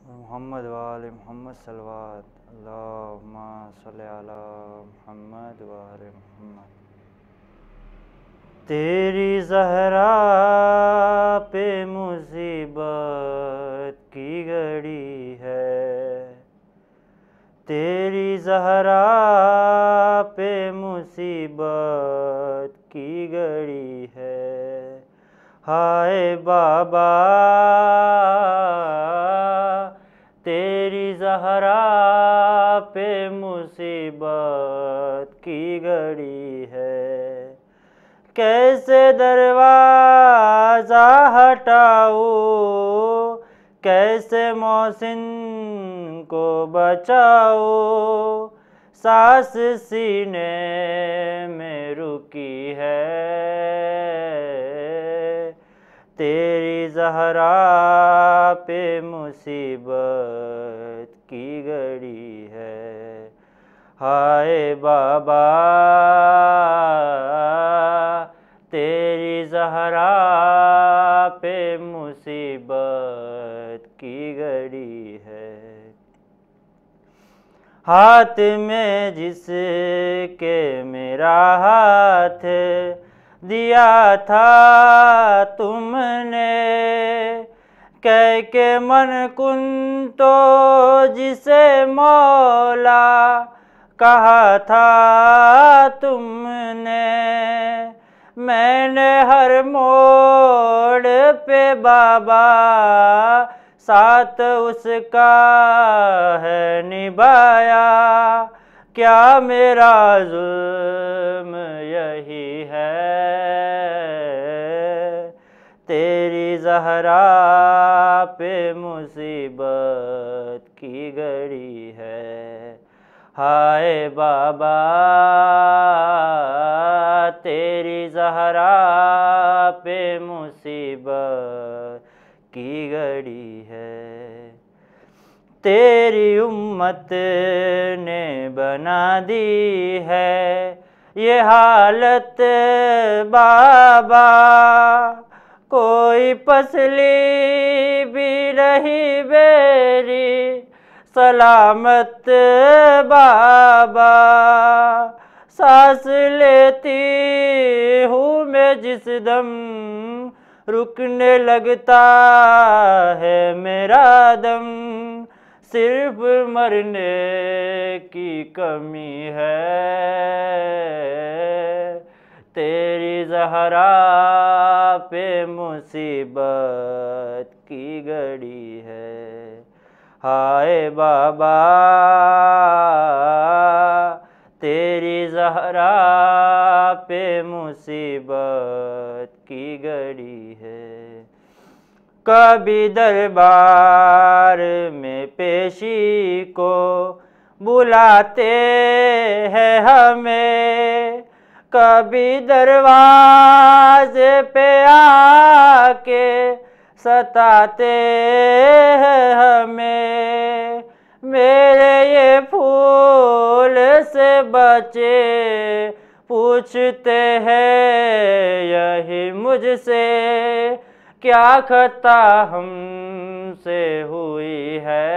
محمد وآل محمد صلوات اللہم صلی علی محمد وآل محمد۔ تیری زہرا پہ مصیبت کی گھڑی ہے، تیری زہرا پہ مصیبت کی گھڑی ہے، ہائے بابا تیری زہرا پہ مصیبت کی گھڑی ہے، کیسے دروازہ ہٹاؤ، کیسے محسن کو بچاؤ، سانس سینے میں رکی ہے، تیری زہرا پہ مصیبت کی گھڑی ہے، ہائے بابا تیری زہرا پہ مصیبت کی گھڑی ہے، ہاتھ میں جس کے میرا ہاتھ دیا تھا تم نے، کہہ کے من کن تو جسے مولا کہا تھا تم نے، میں نے ہر موڑ پہ بابا ساتھ اس کا ہے نبھایا، کیا میرا ظلم یہی ہے، تیری زہرا پہ مصیبت کی گھڑی ہے، ہائے بابا تیری زہرا پہ مصیبت کی گھڑی ہے، تیری امت نے بنا دی ہے یہ حالت بابا، کوئی پسلی بھی نہیں میری سلامت بابا، سانس لیتی ہوں میں جس دم رکنے لگتا ہے میرا دم، صرف مرنے کی کمی ہے، تیری زہرا پہ مصیبت کی گھڑی ہے، ہائے بابا تیری زہرا پہ مصیبت کی گھڑی ہے، کبھی دربار میں پیشی کو بلاتے ہیں ہمیں، کبھی دروازے پہ آ کے ستاتے ہیں ہمیں، میرے یہ پھول سے بچے پوچھتے ہیں یہی مجھ سے، کیا خطا ہم سے ہوئی ہے،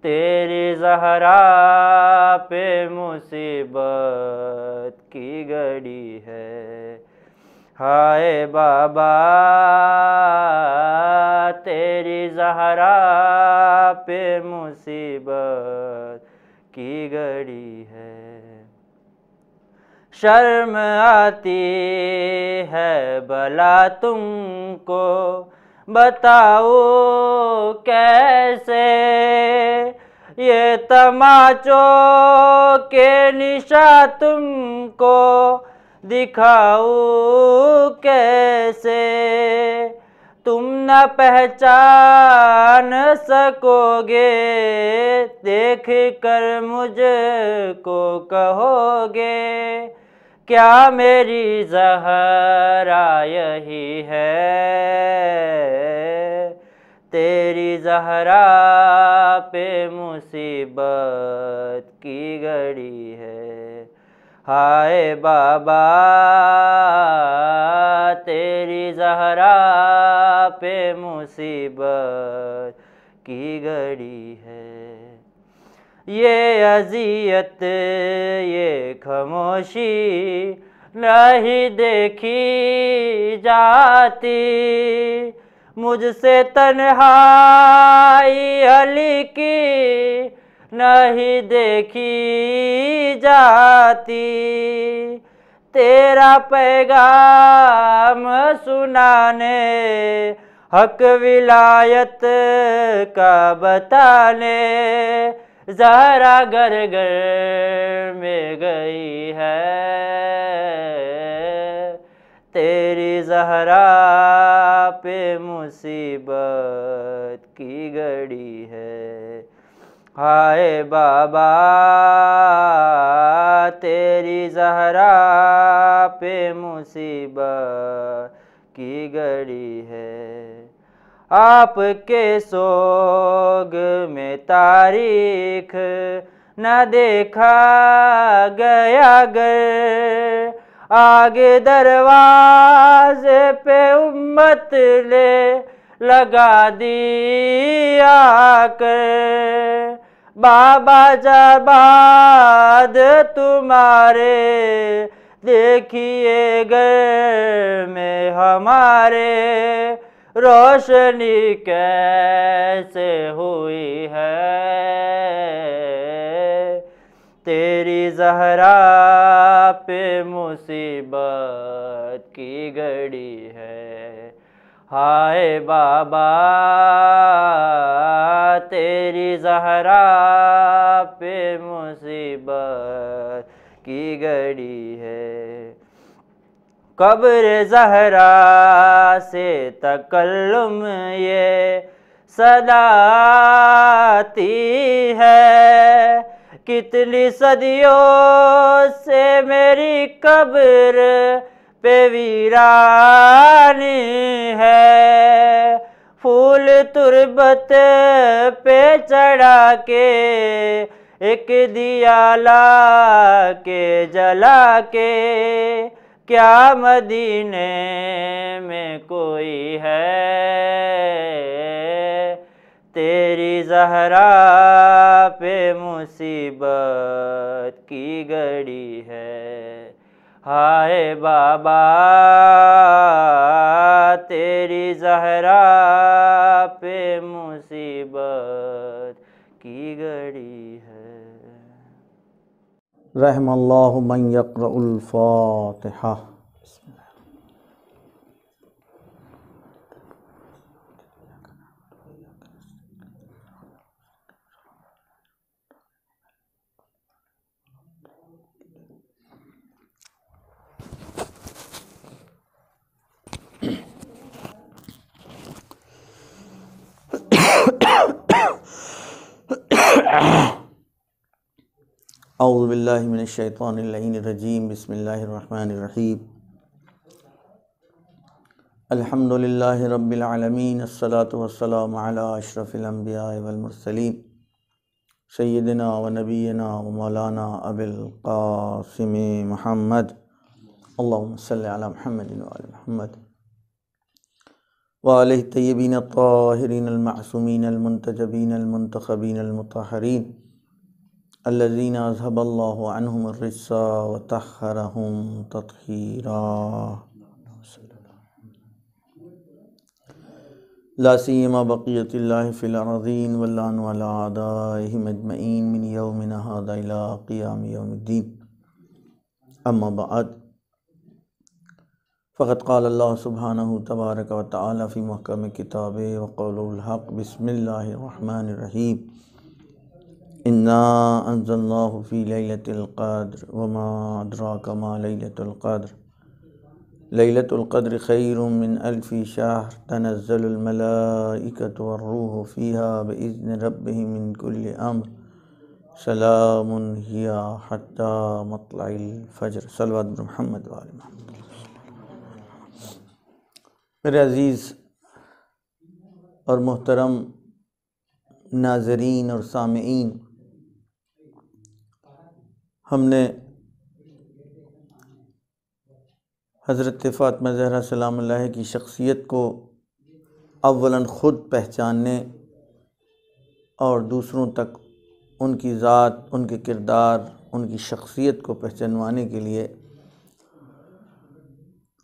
تیری زہرا پہ مصیبت کی گھڑی ہے، ہائے بابا تیری زہرا پہ مصیبت کی گھڑی ہے، شرم آتی ہے بھلا تم کو بتاؤ کیسے، یہ تماچوں کے نشاں تم کو دکھاؤ کیسے، تم نہ پہچان سکو گے دیکھ کر مجھ کو کہو گے، کیا میری زہرا یہی ہے، تیری زہرا پہ مصیبت کی گھڑی ہے، ہائے بابا تیری زہرا پہ مصیبت کی گھڑی ہے، یہ اذیت یہ خاموشی نہیں دیکھی جاتی، مجھ سے تنہائی علی کی نہیں دیکھی جاتی، تیرا پیغام سنانے حق ولایت کا بتانے زہرا گھر گھر میں گئی ہے، تیری زہرا پہ مصیبت کی گھڑی ہے، ہائے بابا تیری زہرا پہ مصیبت کی گھڑی ہے، آپ کے سوگ میں تاریخ نہ دیکھا گیا گر، آگے دروازے پہ امت لے لگا دی آ کر، بابا جب بعد تمہارے دیکھیے گھر میں ہمارے روشنی کیسے ہوئی ہے، تیری زہرا پہ مصیبت کی گھڑی ہے، ہائے بابا تیری زہرا پہ مصیبت کی گھڑی ہے، قبر زہرا سے تکلم یہ صدا آتی ہے، کتنی صدیوں سے میری قبر پہ ویرانی ہے، پھول تربت پہ چڑھا کے ایک دیا لا کے جلا کے، کیا مدینے میں کوئی ہے، تیری زہرا پہ مصیبت کی گھڑی ہے، ہائے بابا تیری زہرا پہ مصیبت کی گھڑی ہے۔ رحم اللہ من یقرأ الفاتحہ۔ اعوذ باللہ من الشیطان اللعین الرجیم، بسم اللہ الرحمن الرحیم، الحمدللہ رب العالمین، الصلاة والسلام علی اشرف الانبیاء والمرسلین، سیدنا و نبینا و مولانا ابی القاسم محمد، اللہم صلی علی محمد وعلی محمد وآلہ الطیبین الطاہرین المعصومین المنتجبین المنتخبین المطہرین الذین اذھب اللہ عنہم الرجس وطہرہم تطہیرا، لا سیما بقیت اللہ فی الارضین واللعن علی اعدائہم اجمعین من یومنا ھذا الی قیام یوم الدین، اما بعد، فقد قال اللہ سبحانہ تبارک و تعالی فی محکم کتابہ وقول الحق، بسم اللہ الرحمن الرحیم، انا انزلناہ فی لیلۃ القدر وما ادراک ما لیلۃ القدر، لیلۃ القدر خیر من الف شہر، تنزل الملائکۃ والروح فیہا بإذن ربہم من کل امر، سلام ہی حتی مطلع الفجر، صلوات محمد وآل محمد۔ میرے عزیز اور محترم ناظرین اور سامعین، ہم نے حضرت فاطمہ زہرا سلام اللہ کی شخصیت کو اولاً خود پہچاننے اور دوسروں تک ان کی ذات، ان کے کردار، ان کی شخصیت کو پہچانوانے کے لیے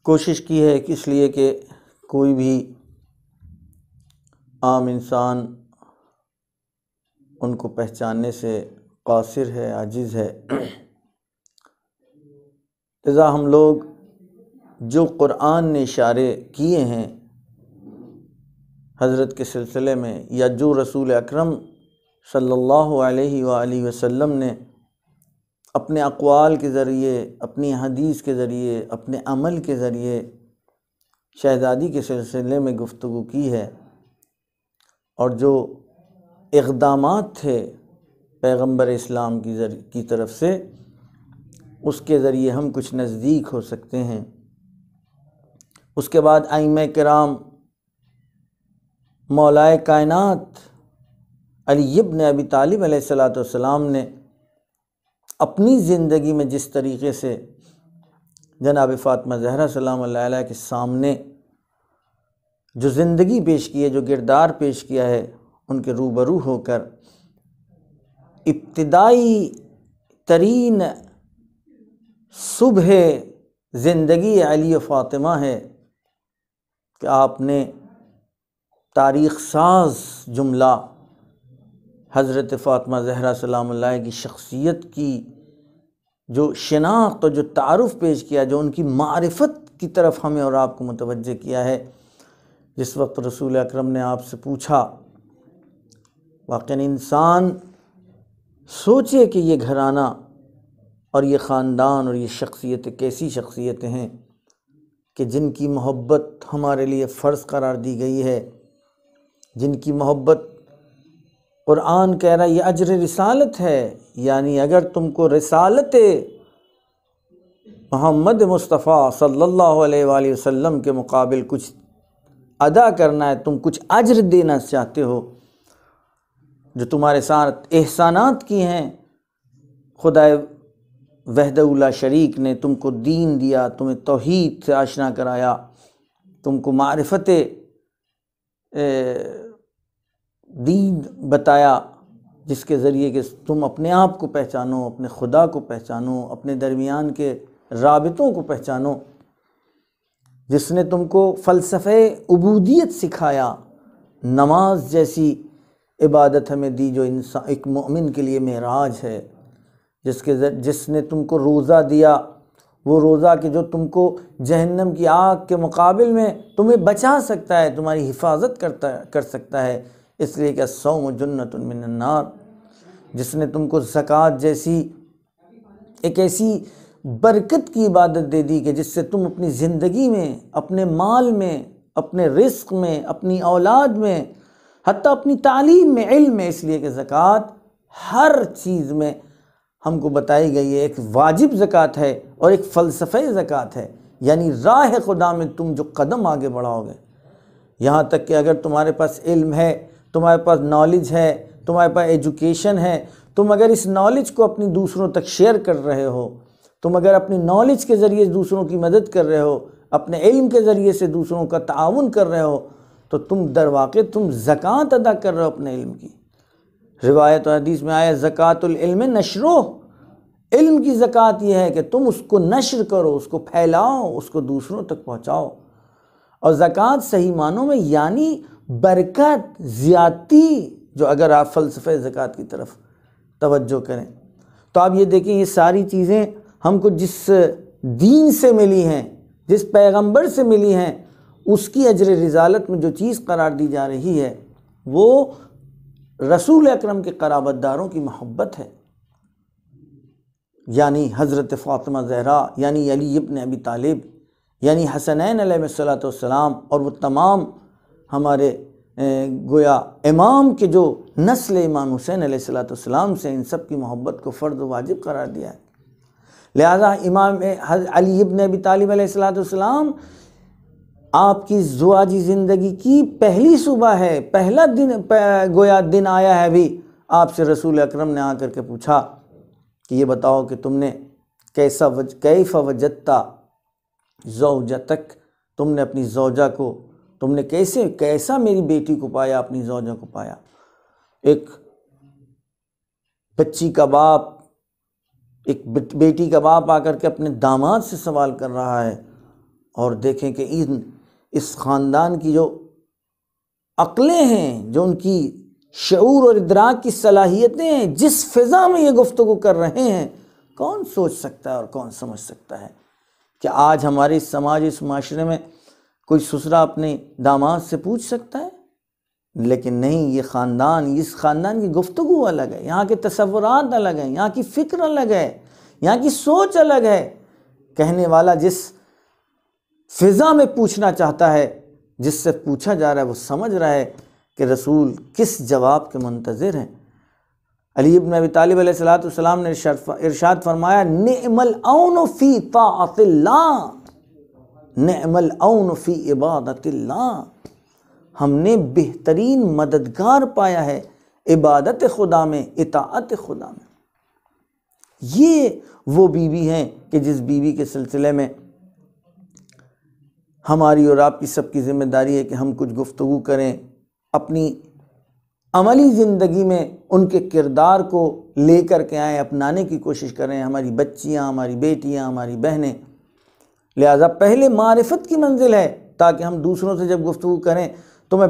کوشش کی ہے، اس لیے کہ کوئی بھی عام انسان ان کو پہچاننے سے قاصر ہے، عاجز ہے۔ لذا ہم لوگ جو قرآن نے اشارے کیے ہیں حضرت کے سلسلے میں، یا جو رسول اکرم صلی اللہ علیہ وآلہ وسلم نے اپنے اقوال کے ذریعے، اپنی حدیث کے ذریعے، اپنے عمل کے ذریعے شہزادی کے سلسلے میں گفتگو کی ہے، اور جو اقدامات تھے پیغمبر اسلام کی طرف سے، اس کے ذریعے ہم کچھ نزدیک ہو سکتے ہیں۔ اس کے بعد ائمہ کرام، مولائے کائنات علی ابن ابی طالب علیہ السلام نے اپنی زندگی میں جس طریقے سے جناب فاطمہ زہرا سلام اللہ علیہ کے سامنے جو زندگی پیش کی ہے، جو کردار پیش کیا ہے، ان کے روبرو ہو کر ابتدائی ترین صبح زندگی علی و فاطمہ ہے کہ آپ نے تاریخ ساز جملہ حضرت فاطمہ زہرا سلام اللہ کی شخصیت کی جو شناخت اور جو تعارف پیش کیا، جو ان کی معرفت کی طرف ہمیں اور آپ کو متوجہ کیا ہے۔ جس وقت رسول اکرم نے آپ سے پوچھا، واقعی انسان سوچے کہ یہ گھرانہ اور یہ خاندان اور یہ شخصیتیں کیسی شخصیتیں ہیں کہ جن کی محبت ہمارے لیے فرض قرار دی گئی ہے، جن کی محبت قرآن کہہ رہا ہے یہ اجر رسالت ہے، یعنی اگر تم کو رسالت محمد مصطفیٰ صلی اللہ علیہ وآلہ وسلم کے مقابل کچھ ادا کرنا ہے، تم کچھ اجر دینا چاہتے ہو، جو تمہارے ساتھ احسانات کی ہیں، خدا وحدہ لا شریک نے تم کو دین دیا، تمہیں توحید سے آشنا کرایا، تم کو معرفت دین بتایا، جس کے ذریعے کہ تم اپنے آپ کو پہچانو، اپنے خدا کو پہچانو، اپنے درمیان کے رابطوں کو پہچانو، جس نے تم کو فلسفہ عبودیت سکھایا، نماز جیسی عبادت ہمیں دی جو ایک مومن کے لیے معراج ہے، جس نے تم کو روزہ دیا، وہ روزہ کہ جو تم کو جہنم کی آگ کے مقابل میں تمہیں بچا سکتا ہے، تمہاری حفاظت کر سکتا ہے، اس لیے کہ الصوم جنۃ من النار، جس نے تم کو زکوٰۃ جیسی ایک ایسی برکت کی عبادت دے دی کہ جس سے تم اپنی زندگی میں، اپنے مال میں، اپنے رزق میں، اپنی اولاد میں، حتیٰ اپنی تعلیم میں، علم میں، اس لیے کہ زکوٰۃ ہر چیز میں ہم کو بتائی گئی ہے۔ ایک واجب زکوٰۃ ہے اور ایک فلسفہ زکوٰۃ ہے، یعنی راہ خدا میں تم جو قدم آگے بڑھاؤ گے، یہاں تک کہ اگر تمہارے پاس علم ہے، تمہارے پاس نالج ہے، تمہارے پاس ایجوکیشن ہے، تم اگر اس نالج کو اپنی دوسروں تک شیئر کر رہے ہو، تم اگر اپنی نالج کے ذریعے دوسروں کی مدد کر رہے ہو، اپنے علم کے ذریعے سے دوسروں کا تعاون کر رہے ہو، تو تم در واقع تم زکوٰۃ ادا کر رہے ہو اپنے علم کی۔ روایت و حدیث میں آیا زکوٰۃ العلم نشرو، علم کی زکوٰۃ یہ ہے کہ تم اس کو نشر کرو، اس کو پھیلاؤ، اس کو دوسروں تک پہنچاؤ۔ اور زکوٰۃ صحیح معنوں میں یعنی برکت، زیادتی، جو اگر آپ فلسفہ زکوٰۃ کی طرف توجہ کریں تو آپ یہ دیکھیں یہ ساری چیزیں ہم کو جس دین سے ملی ہیں، جس پیغمبر سے ملی ہیں، اس کی اجر رسالت میں جو چیز قرار دی جا رہی ہے وہ رسول اکرم کے قرابت داروں کی محبت ہے، یعنی حضرت فاطمہ زہرا، یعنی علی ابن ابی طالب، یعنی حسنین علیہ السلام، اور وہ تمام ہمارے گویا امام کے جو نسل امام حسین علیہ السلام سے، ان سب کی محبت کو فرض و واجب قرار دیا ہے۔ لہذا امام علی ابن ابی طالب علیہ السلام آپ کی زواجی زندگی کی پہلی صبح ہے، پہلا دن گویا دن آیا ہے ابھی، آپ سے رسول اکرم نے آ کر کے پوچھا کہ یہ بتاؤ کہ تم نے کیف وجدت زوجتک، تم نے اپنی زوجہ کو، تم نے کیسا میری بیٹی کو پایا، اپنی زوجہ کو پایا۔ ایک بچی کا باپ، ایک بیٹی کا باپ آ کر کے اپنے داماد سے سوال کر رہا ہے، اور دیکھیں کہ اس خاندان کی جو عقلیں ہیں، جو ان کی شعور اور ادراک کی صلاحیتیں ہیں، جس فضا میں یہ گفتگو کر رہے ہیں، کون سوچ سکتا ہے اور کون سمجھ سکتا ہے کہ آج ہمارے اس سماج، اس معاشرے میں کوئی سسرا اپنے داماد سے پوچھ سکتا ہے؟ لیکن نہیں، یہ خاندان، اس خاندان کی گفتگو الگ ہے، یہاں کے تصورات الگ ہیں، یہاں کی فکر الگ ہے، یہاں کی سوچ الگ ہے۔ کہنے والا جس فضا میں پوچھنا چاہتا ہے، جس سے پوچھا جا رہا ہے، وہ سمجھ رہا ہے کہ رسول کس جواب کے منتظر ہیں۔ علی ابن ابی طالب علیہ السلام نے ارشاد فرمایا، نعم العون فی طاعت اللہ، نعم العون فی عبادت اللہ، ہم نے بہترین مددگار پایا ہے عبادت خدا میں، اطاعت خدا میں۔ یہ وہ بیوی ہیں کہ جس بیوی کے سلسلے میں ہماری اور آپ کی سب کی ذمہ داری ہے کہ ہم کچھ گفتگو کریں، اپنی عملی زندگی میں ان کے کردار کو لے کر کے آئیں، اپنانے کی کوشش کریں، ہماری بچیاں، ہماری بیٹیاں، ہماری بہنیں۔ لہٰذا پہلے معرفت کی منزل ہے، تاکہ ہم دوسروں سے جب گفتگو کریں تو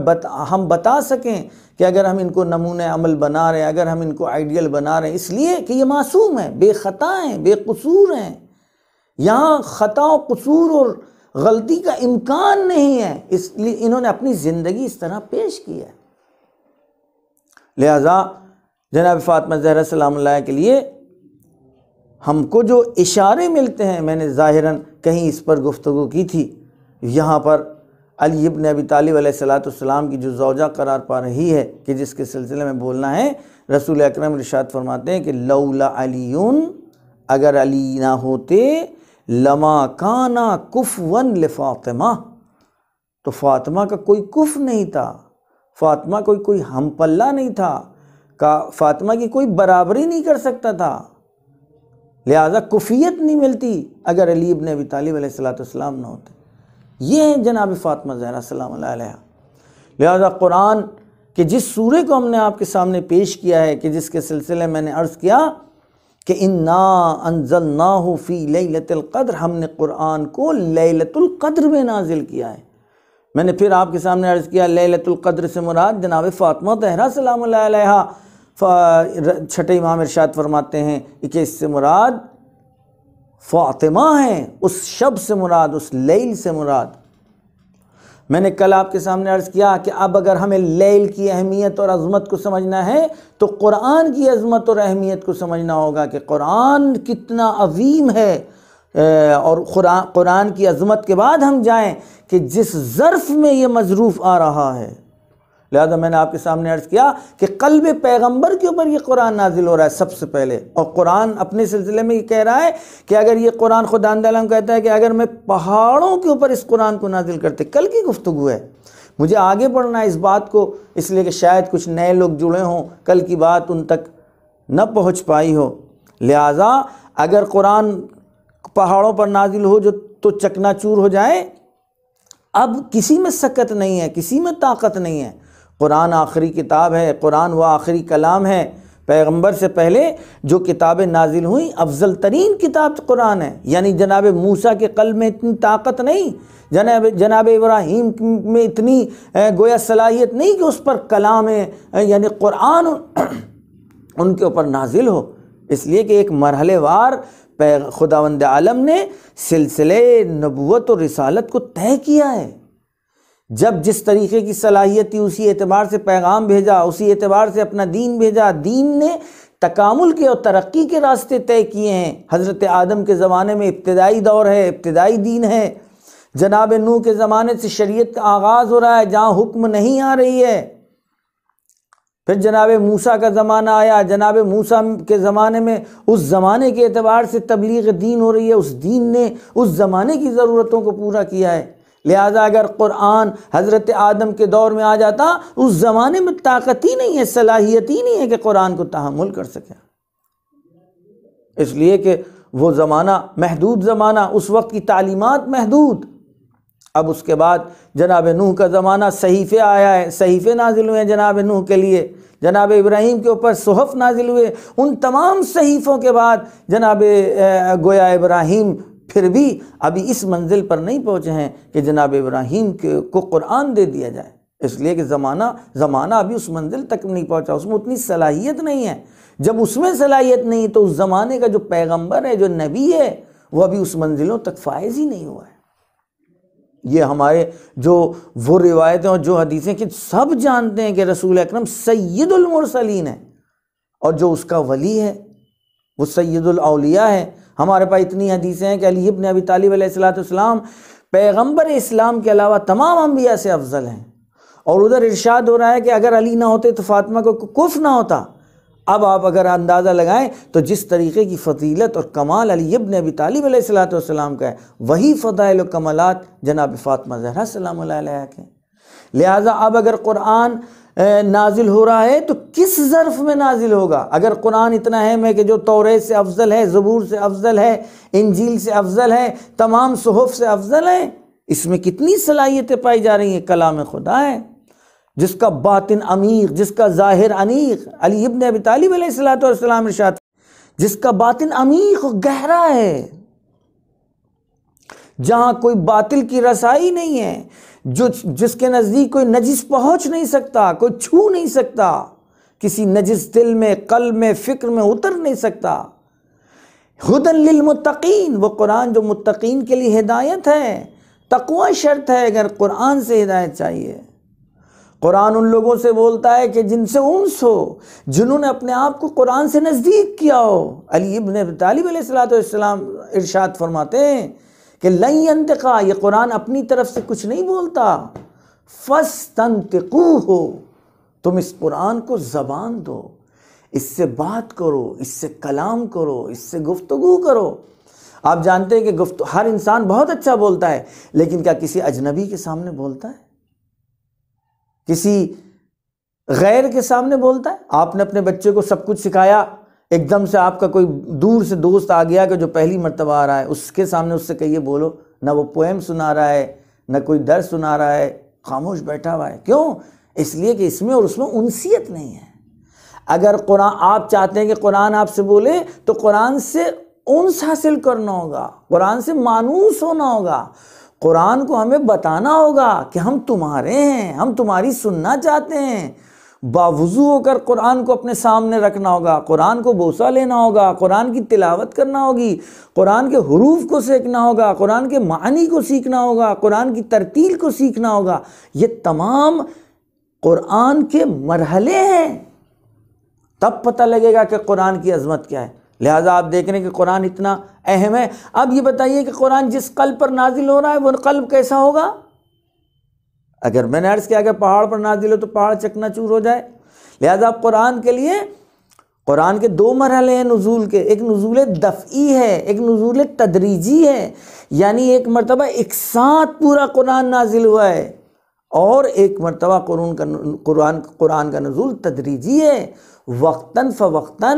ہم بتا سکیں کہ اگر ہم ان کو نمونہ عمل بنا رہے ہیں، اگر ہم ان کو آئیڈیل بنا رہے ہیں، اس لیے کہ یہ معصوم ہیں، بے خطا ہیں، بے قصور ہیں، یہاں خطا و قصور اور غلطی کا امکان نہیں ہے، اس لیے انہوں نے اپنی زندگی اس طرح پیش کی ہے۔ لہٰذا جناب فاطمہ زہرا سلام اللہ کے لیے ہم کو جو اشارے ملتے ہیں، میں نے ظاہراً کہیں اس پر گفتگو کی تھی، یہاں پر علی ابن ابی طالب علیہ السلام کی جو زوجہ قرار پا رہی ہے کہ جس کے سلسلے میں بولنا ہے، رسول اکرم ارشاد فرماتے ہیں کہ لولا علیون، اگر علی نہ ہوتے، لما کانا کفواً لفاطمہ، تو فاطمہ کا کوئی کف نہیں تھا، فاطمہ کوئی ہم پلہ نہیں تھا، فاطمہ کی کوئی برابری نہیں کر سکتا تھا، لہذا کفیت نہیں ملتی اگر علی ابن ابی طالب علیہ السلام نہ ہوتے۔ یہ ہیں جناب فاطمہ زہرا سلام اللہ علیہا۔ لہذا قرآن کے جس سورے کو ہم نے آپ کے سامنے پیش کیا ہے، کہ جس کے سلسلے میں نے عرض کیا کہ انا انزلناہ فی لیلۃ القدر، ہم نے قرآن کو لیلۃ القدر میں نازل کیا ہے۔ میں نے پھر آپ کے سامنے عرض کیا لیلۃ القدر سے مراد جناب فاطمہ طاہرہ سلام اللہ علیہا، چھٹے امام ارشاد فرماتے ہیں کہ اس سے مراد فاطمہ ہیں، اس شب سے مراد، اس لیل سے مراد۔ میں نے کل آپ کے سامنے عرض کیا کہ اب اگر ہمیں لیل کی اہمیت اور عظمت کو سمجھنا ہے تو قرآن کی عظمت اور اہمیت کو سمجھنا ہوگا کہ قرآن کتنا عظیم ہے، اور قرآن کی عظمت کے بعد ہم جائیں کہ جس ظرف میں یہ مظروف آ رہا ہے۔ لہذا میں نے آپ کے سامنے عرض کیا کہ قلب پیغمبر کے اوپر یہ قرآن نازل ہو رہا ہے سب سے پہلے، اور قرآن اپنے سلسلے میں یہ کہہ رہا ہے کہ اگر یہ قرآن خدا عالم کہتا ہے کہ اگر میں پہاڑوں کے اوپر اس قرآن کو نازل کرتے، کل کی گفتگو ہے، مجھے آگے بڑھنا ہے اس بات کو، اس لیے کہ شاید کچھ نئے لوگ جڑے ہوں، کل کی بات ان تک نہ پہنچ پائی ہو۔ لہذا اگر قرآن پہاڑوں پر نازل ہو جو تو چکنا چور ہو جائے، اب کسی میں سکت نہیں ہے، کسی میں طاقت نہیں ہے۔ قرآن آخری کتاب ہے، قرآن وہ آخری کلام ہے، پیغمبر سے پہلے جو کتابیں نازل ہوئیں افضل ترین کتاب قرآن ہے، یعنی جناب موسیٰ کے قلب میں اتنی طاقت نہیں، جناب ابراہیم میں اتنی گویا صلاحیت نہیں کہ اس پر کلام یعنی قرآن ان کے اوپر نازل ہو، اس لیے کہ ایک مرحلے وار خداوند عالم نے سلسلے نبوت اور رسالت کو طے کیا ہے۔ جب جس طریقے کی صلاحیت تھی اسی اعتبار سے پیغام بھیجا، اسی اعتبار سے اپنا دین بھیجا، دین نے تکامل کے اور ترقی کے راستے طے کیے ہیں۔ حضرت آدم کے زمانے میں ابتدائی دور ہے، ابتدائی دین ہے، جناب نوح کے زمانے سے شریعت کا آغاز ہو رہا ہے جہاں حکم نہیں آ رہی ہے، پھر جناب موسیٰ کا زمانہ آیا، جناب موسیٰ کے زمانے میں اس زمانے کے اعتبار سے تبلیغ دین ہو رہی ہے، اس دین نے اس زمانے کی ضرورتوں کو پورا کیا ہے۔ لہٰذا اگر قرآن حضرت آدم کے دور میں آ جاتا، اس زمانے میں طاقت ہی نہیں ہے، صلاحیت ہی نہیں ہے کہ قرآن کو تحمل کر سکے، اس لیے کہ وہ زمانہ محدود زمانہ، اس وقت کی تعلیمات محدود۔ اب اس کے بعد جناب نوح کا زمانہ، صحیفے آیا ہے، صحیفے نازل ہوئے ہیں جناب نوح کے لیے، جناب ابراہیم کے اوپر صحف نازل ہوئے۔ ان تمام صحیفوں کے بعد جناب گویا ابراہیم پھر بھی ابھی اس منزل پر نہیں پہنچے ہیں کہ جناب ابراہیم کو قرآن دے دیا جائے، اس لیے کہ زمانہ ابھی اس منزل تک نہیں پہنچا، اس میں اتنی صلاحیت نہیں ہے۔ جب اس میں صلاحیت نہیں تو اس زمانے کا جو پیغمبر ہے، جو نبی ہے، وہ ابھی اس منزلوں تک فائز ہی نہیں ہوا ہے۔ یہ ہمارے جو وہ روایتیں اور جو حدیثیں کہ سب جانتے ہیں کہ رسول اکرم سید المرسلین ہے، اور جو اس کا ولی ہے وہ سید الاولیاء ہے۔ ہمارے پاس اتنی حدیثیں ہیں کہ علی ابن ابی طالب علیہ السلام پیغمبر اسلام کے علاوہ تمام انبیاء سے افضل ہیں، اور ادھر ارشاد ہو رہا ہے کہ اگر علی نہ ہوتے تو فاطمہ کو کف نہ ہوتا۔ اب آپ اگر اندازہ لگائیں تو جس طریقے کی فضیلت اور کمال علی ابن ابی طالب علیہ السلام کا ہے، وہی فضائل و کمالات جناب فاطمہ زہرا سلام اللہ علیہا کے۔ لہٰذا اب اگر قرآن نازل ہو رہا ہے تو کس ظرف میں نازل ہوگا؟ اگر قرآن اتنا اہم ہے کہ جو توریت سے افضل ہے، زبور سے افضل ہے، انجیل سے افضل ہے، تمام صحف سے افضل ہے، اس میں کتنی صلاحیتیں پائی جا رہی ہیں۔ کلام خدا ہے جس کا باطن عمیق، جس کا ظاہر انیق، علی ابن ابی طالب علیہ السلام ارشاد، جس کا باطن عمیق و گہرا ہے، جہاں کوئی باطل کی رسائی نہیں ہے، جس کے نزدیک کوئی نجس پہنچ نہیں سکتا، کوئی چھو نہیں سکتا، کسی نجس دل میں، قلب میں، فکر میں اتر نہیں سکتا۔ ہدی للمتقین، وہ قرآن جو متقین کے لیے ہدایت ہے۔ تقوی شرط ہے اگر قرآن سے ہدایت چاہیے۔ قرآن ان لوگوں سے بولتا ہے کہ جن سے انس ہو، جنہوں نے اپنے آپ کو قرآن سے نزدیک کیا ہو۔ علی ابن ابی طالب علیہ السلام ارشاد فرماتے ہیں کہ لن ینطقا، یہ قرآن اپنی طرف سے کچھ نہیں بولتا، فاستنطقوہ، تم اس قرآن کو زبان دو، اس سے بات کرو، اس سے کلام کرو، اس سے گفتگو کرو۔ آپ جانتے ہیں کہ ہر انسان بہت اچھا بولتا ہے، لیکن کیا کسی اجنبی کے سامنے بولتا ہے؟ کسی غیر کے سامنے بولتا ہے؟ آپ نے اپنے بچے کو سب کچھ سکھایا، ایک دم سے آپ کا کوئی دور سے دوست آ گیا کہ جو پہلی مرتبہ آ رہا ہے، اس کے سامنے اس سے کہیے بولو، نہ وہ پوئم سنا رہا ہے، نہ کوئی درس سنا رہا ہے، خاموش بیٹھا ہوا ہے۔ کیوں؟ اس لیے کہ اس میں اور اس میں انسیت نہیں ہے۔ اگر قرآن آپ چاہتے ہیں کہ قرآن آپ سے بولے تو قرآن سے انس حاصل کرنا ہوگا، قرآن سے مانوس ہونا ہوگا، قرآن کو ہمیں بتانا ہوگا کہ ہم تمہارے ہیں، ہم تمہاری سننا چاہتے ہیں۔ باوضو ہو کر قرآن کو اپنے سامنے رکھنا ہوگا، قرآن کو بوسہ لینا ہوگا، قرآن کی تلاوت کرنا ہوگی، قرآن کے حروف کو سیکھنا ہوگا، قرآن کے معنی کو سیکھنا ہوگا، قرآن کی ترتیل کو سیکھنا ہوگا۔ یہ تمام قرآن کے مرحلے ہیں، تب پتہ لگے گا کہ قرآن کی عظمت کیا ہے۔ لہٰذا آپ دیکھ رہے ہیں کہ قرآن اتنا اہم ہے۔ اب یہ بتائیے کہ قرآن جس قلب پر نازل ہو رہا ہے وہ قلب کیسا ہوگا؟ اگر میں نے عرض کیا کہ پہاڑ پر نازل ہو تو پہاڑ چکنا چور ہو جائے۔ لہٰذا قرآن کے لیے قرآن کے دو مرحلے ہیں نزول کے، ایک نزول دفعی ہے، ایک نزول تدریجی ہے، یعنی ایک مرتبہ ایک ساتھ پورا قرآن نازل ہوا ہے، اور ایک مرتبہ قرآن کا نزول تدریجی ہے، وقتاً فوقتاً،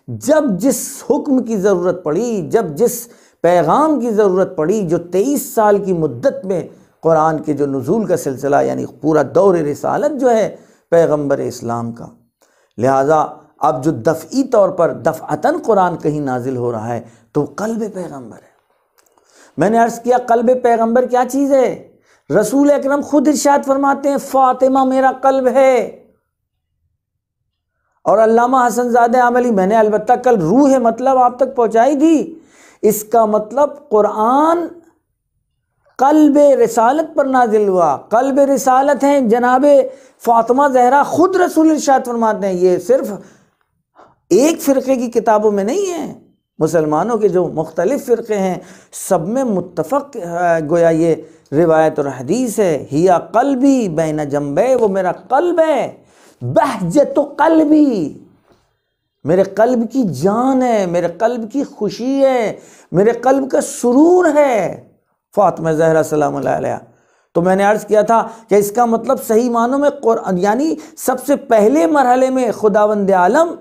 جب جس حکم کی ضرورت پڑی، جب جس پیغام کی ضرورت پڑی، جو 23 سال کی مدت میں قرآن کے جو نزول کا سلسلہ، یعنی پورا دور رسالت جو ہے پیغمبر اسلام کا۔ لہٰذا اب جو دفعی طور پر دفعتاً قرآن کہیں نازل ہو رہا ہے تو قلب پیغمبر ہے۔ میں نے عرض کیا قلب پیغمبر کیا چیز ہے؟ رسول اکرم خود ارشاد فرماتے ہیں فاطمہ میرا قلب ہے، اور علامہ حسن زادہ عملی، میں نے البتہ کل روح مطلب آپ تک پہنچائی تھی، اس کا مطلب قرآن قلب رسالت پر نازل ہوا، قلب رسالت ہیں جناب فاطمہ زہرا، خود رسول ارشاد فرماتے ہیں۔ یہ صرف ایک فرقے کی کتابوں میں نہیں ہے، مسلمانوں کے جو مختلف فرقے ہیں سب میں متفق گویا یہ روایت اور حدیث ہے۔ ہیا قلبی بین جنبے، وہ میرا قلب ہے، بہجت قلبی، میرے قلب کی جان ہے، میرے قلب کی خوشی ہے، میرے قلب کا سرور ہے فاطمہ زہرا سلام اللہ علیہا۔ تو میں نے عرض کیا تھا کہ اس کا مطلب صحیح معنوں میں یعنی سب سے پہلے مرحلے میں خداوند عالم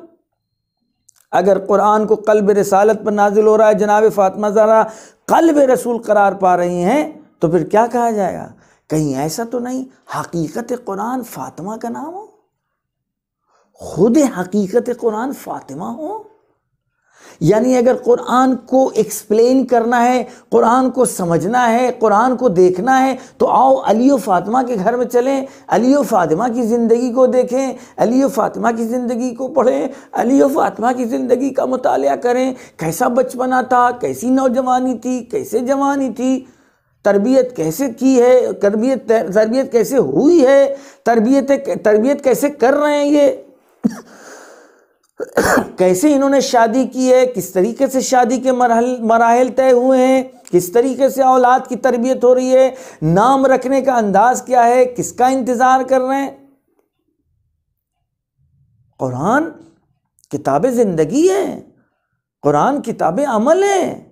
اگر قرآن کو قلب رسالت پر نازل ہو رہا ہے، جناب فاطمہ زہرا قلب رسول قرار پا رہی ہیں، تو پھر کیا کہا جائے گا؟ کہیں ایسا تو نہیں حقیقت قرآن فاطمہ کا نام ہو، خود حقیقت قرآن فاطمہ ہو؟ یعنی اگر قرآن کو ایکسپلین کرنا ہے، قرآن کو سمجھنا ہے، قرآن کو دیکھنا ہے، تو آؤ علی و فاطمہ کے گھر میں چلیں، علی و فاطمہ کی زندگی کو دیکھیں، علی و فاطمہ کی زندگی کو پڑھیں، علی و فاطمہ کی زندگی کا مطالعہ کریں، کیسا بچپنا تھا، کیسی نوجوانی تھی، کیسے جوانی تھی، تربیت کیسے کی ہے، تربیت کیسے ہوئی ہے، تربیت کیسے کر رہے ہیں یہ، کیسے انہوں نے شادی کی ہے، کس طریقے سے شادی کے مراحل طے ہوئے ہیں، کس طریقے سے اولاد کی تربیت ہو رہی ہے، نام رکھنے کا انداز کیا ہے، کس کا انتظار کر رہے ہیں۔ قرآن کتاب زندگی ہے، قرآن کتاب عمل ہے،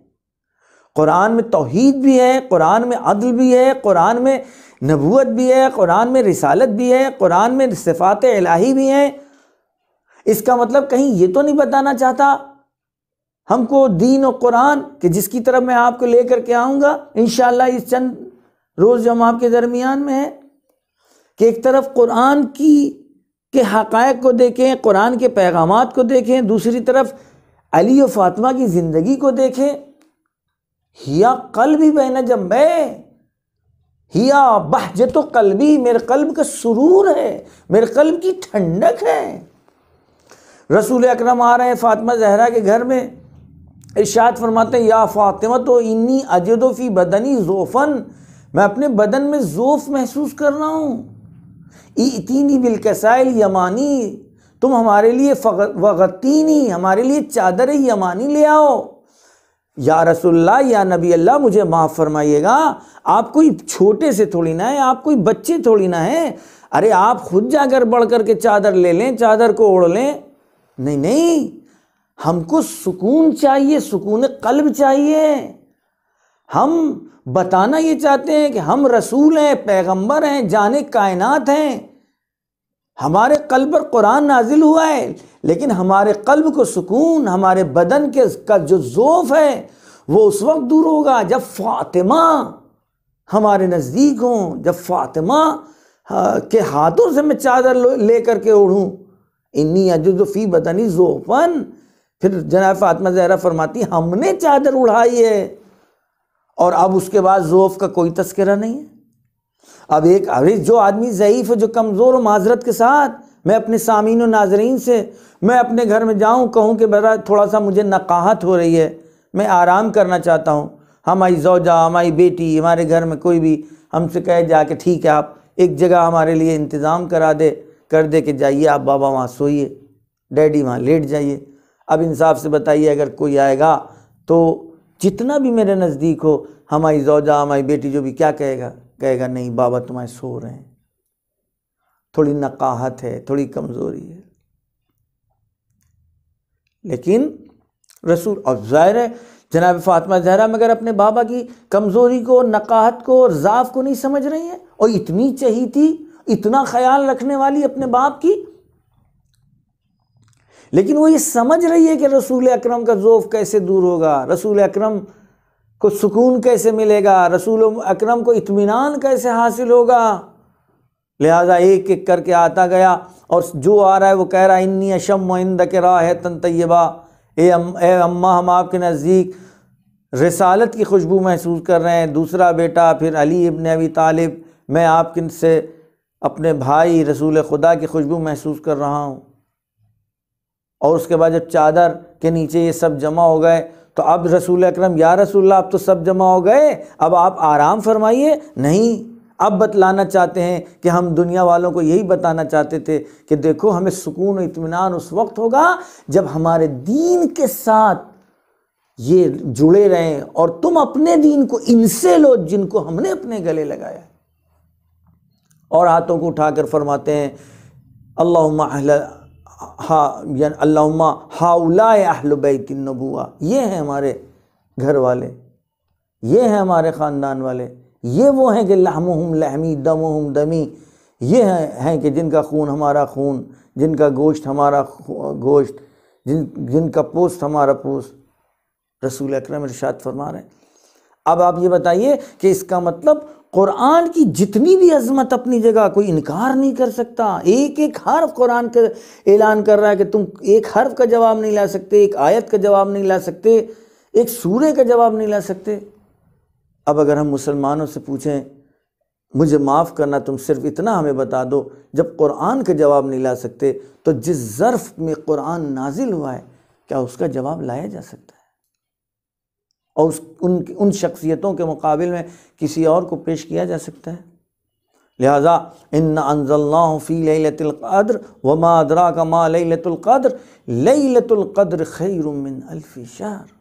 قرآن میں توحید بھی ہے، قرآن میں عدل بھی ہے، قرآن میں نبوت بھی ہے، قرآن میں رسالت بھی ہے، قرآن میں صفات الہی بھی ہیں۔ اس کا مطلب کہیں یہ تو نہیں بتانا چاہتا ہم کو دین و قرآن، کہ جس کی طرف میں آپ کو لے کر کے آؤں گا انشاءاللہ اس چند روز جو ہم آپ کے درمیان میں ہے، کہ ایک طرف قرآن کے حقائق کو دیکھیں، قرآن کے پیغامات کو دیکھیں، دوسری طرف علی و فاطمہ کی زندگی کو دیکھیں۔ ہیا قلبی بین جنبے، ہیا بہجت قلبی، میرے قلب کا سرور ہے، میرے قلب کی ٹھنڈک ہے۔ رسول اکرم آ رہے ہیں فاطمہ زہرا کے گھر میں، ارشاد فرماتے ہیں یا فاطمہ تو انی اجد فی بدنی ذوفن، میں اپنے بدن میں ذوف محسوس کر رہا ہوں، ائتینی بالکسائل یمانی، تم ہمارے لیے وغتینی، ہمارے لیے چادر یمانی لے آؤ۔ یا رسول اللہ، یا نبی اللہ، مجھے معاف فرمائیے گا، آپ کوئی چھوٹے سے تھوڑی نہ ہیں، آپ کوئی بچے تھوڑی نہ ہیں، ارے آپ خود جا کر بڑھ کر کے چادر لے لیں، چادر کو اوڑھ لیں۔ نہیں، ہم کو سکون چاہیے، سکون قلب چاہیے۔ ہم بتانا یہ چاہتے ہیں کہ ہم رسول ہیں، پیغمبر ہیں، جان کائنات ہیں، ہمارے قلب پر قرآن نازل ہوا ہے، لیکن ہمارے قلب کو سکون، ہمارے بدن کا جو ذوف ہے وہ اس وقت دور ہوگا جب فاطمہ ہمارے نزدیک ہوں، جب فاطمہ کے ہاتھوں سے میں چادر لے کر کے اوڑھوں۔ انی اجد فی بدنی ذوفن، پھر جناب فاطمہ زہرا فرماتی ہم نے چادر اڑائی ہے، اور اب اس کے بعد ذوف کا کوئی تذکرہ نہیں ہے۔ اب جو آدمی ضعیف ہے، جو کمزور و معذرت کے ساتھ میں اپنے سامعین و ناظرین سے میں اپنے گھر میں جاؤں، کہوں کہ برا تھوڑا سا مجھے نقاہت ہو رہی ہے، میں آرام کرنا چاہتا ہوں، ہماری زوجہ، ہماری بیٹی، ہمارے گھر میں کوئی بھی ہم سے کہے جا کے ٹھیک ہے آپ ایک جگہ ہمارے لیے انتظام کر دے کہ جائیے آپ بابا وہاں سوئیے، ڈیڈی وہاں لیٹ جائیے۔ اب انصاف سے بتائیے اگر کوئی آئے گا تو جتنا بھی میرے نزدیک ہو، ہماری زوجہ، ہماری بیٹی جو بھی، کیا کہے گا نہیں بابا تمہیں سو رہے ہیں، تھوڑی نقاہت ہے، تھوڑی کمزوری ہے۔ لیکن رسول، اور ظاہر ہے جناب فاطمہ زہرا مگر اپنے بابا کی کمزوری کو، نقاہت کو اور ضعف کو نہیں سمجھ رہی ہیں، اور اتنی چہیتی، اتنا خیال رکھنے والی اپنے باپ کی، لیکن وہ یہ سمجھ رہی ہے کہ رسول اکرم کا ذوف کیسے دور ہوگا، رسول اکرم کو سکون کیسے ملے گا، رسول اکرم کو اطمینان کیسے حاصل ہوگا۔ لہٰذا ایک ایک کر کے آتا گیا، اور جو آ رہا ہے وہ کہہ رہا ہے انی اشم عندک رائحۃ طیبہ، اے اماں ہم آپ کے نزدیک رسالت کی خوشبو محسوس کر رہے ہیں۔ دوسرا بیٹا پھر علی ابن ابی طالب، میں آپ سے اپنے بھائی رسول خدا کی خوشبو محسوس کر رہا ہوں۔ اور اس کے بعد جب چادر کے نیچے یہ سب جمع ہو گئے تو اب رسول اکرم، یا رسول اللہ اب تو سب جمع ہو گئے، اب آپ آرام فرمائیے۔ نہیں، اب بتلانا چاہتے ہیں کہ ہم دنیا والوں کو یہی بتانا چاہتے تھے کہ دیکھو ہمیں سکون و اطمینان اس وقت ہوگا جب ہمارے دین کے ساتھ یہ جڑے رہیں، اور تم اپنے دین کو ان سے لو جن کو ہم نے اپنے گلے لگایا ہے۔ اور ہاتھوں کو اٹھا کر فرماتے ہیں اللہم ہؤلاء اہل بیت النبوہ، یہ ہیں ہمارے گھر والے، یہ ہیں ہمارے خاندان والے، یہ وہ ہیں کہ لحمہم لحمی دمہم دمی، یہ ہیں کہ جن کا خون ہمارا خون، جن کا گوشت ہمارا گوشت، جن کا پوست ہمارا پوست، رسول اکرم ارشاد فرما رہے ہیں۔ اب آپ یہ بتائیے کہ اس کا مطلب قرآن کی جتنی بھی عظمت اپنی جگہ کوئی انکار نہیں کر سکتا، ایک ایک حرف قرآن کا اعلان کر رہا ہے کہ تم ایک حرف کا جواب نہیں لا سکتے، ایک آیت کا جواب نہیں لا سکتے، ایک سورے کا جواب نہیں لا سکتے۔ اب اگر ہم مسلمانوں سے پوچھیں مجھے معاف کرنا تم صرف اتنا ہمیں بتا دو، جب قرآن کا جواب نہیں لا سکتے تو جس ظرف میں قرآن نازل ہوا ہے کیا اس کا جواب لایا جا سکتا ہے؟ اور ان شخصیتوں کے مقابل میں کسی اور کو پیش کیا جا سکتا ہے؟ لہذا اِنَّا أَنزَلْنَاهُ فِي لَيْلَةِ الْقَدْرِ وَمَا أَدْرَاكَ مَا لَيْلَةُ الْقَدْرِ لَيْلَةُ الْقَدْرِ خَيْرٌ مِّنْ أَلْفِ شَهْرٍ۔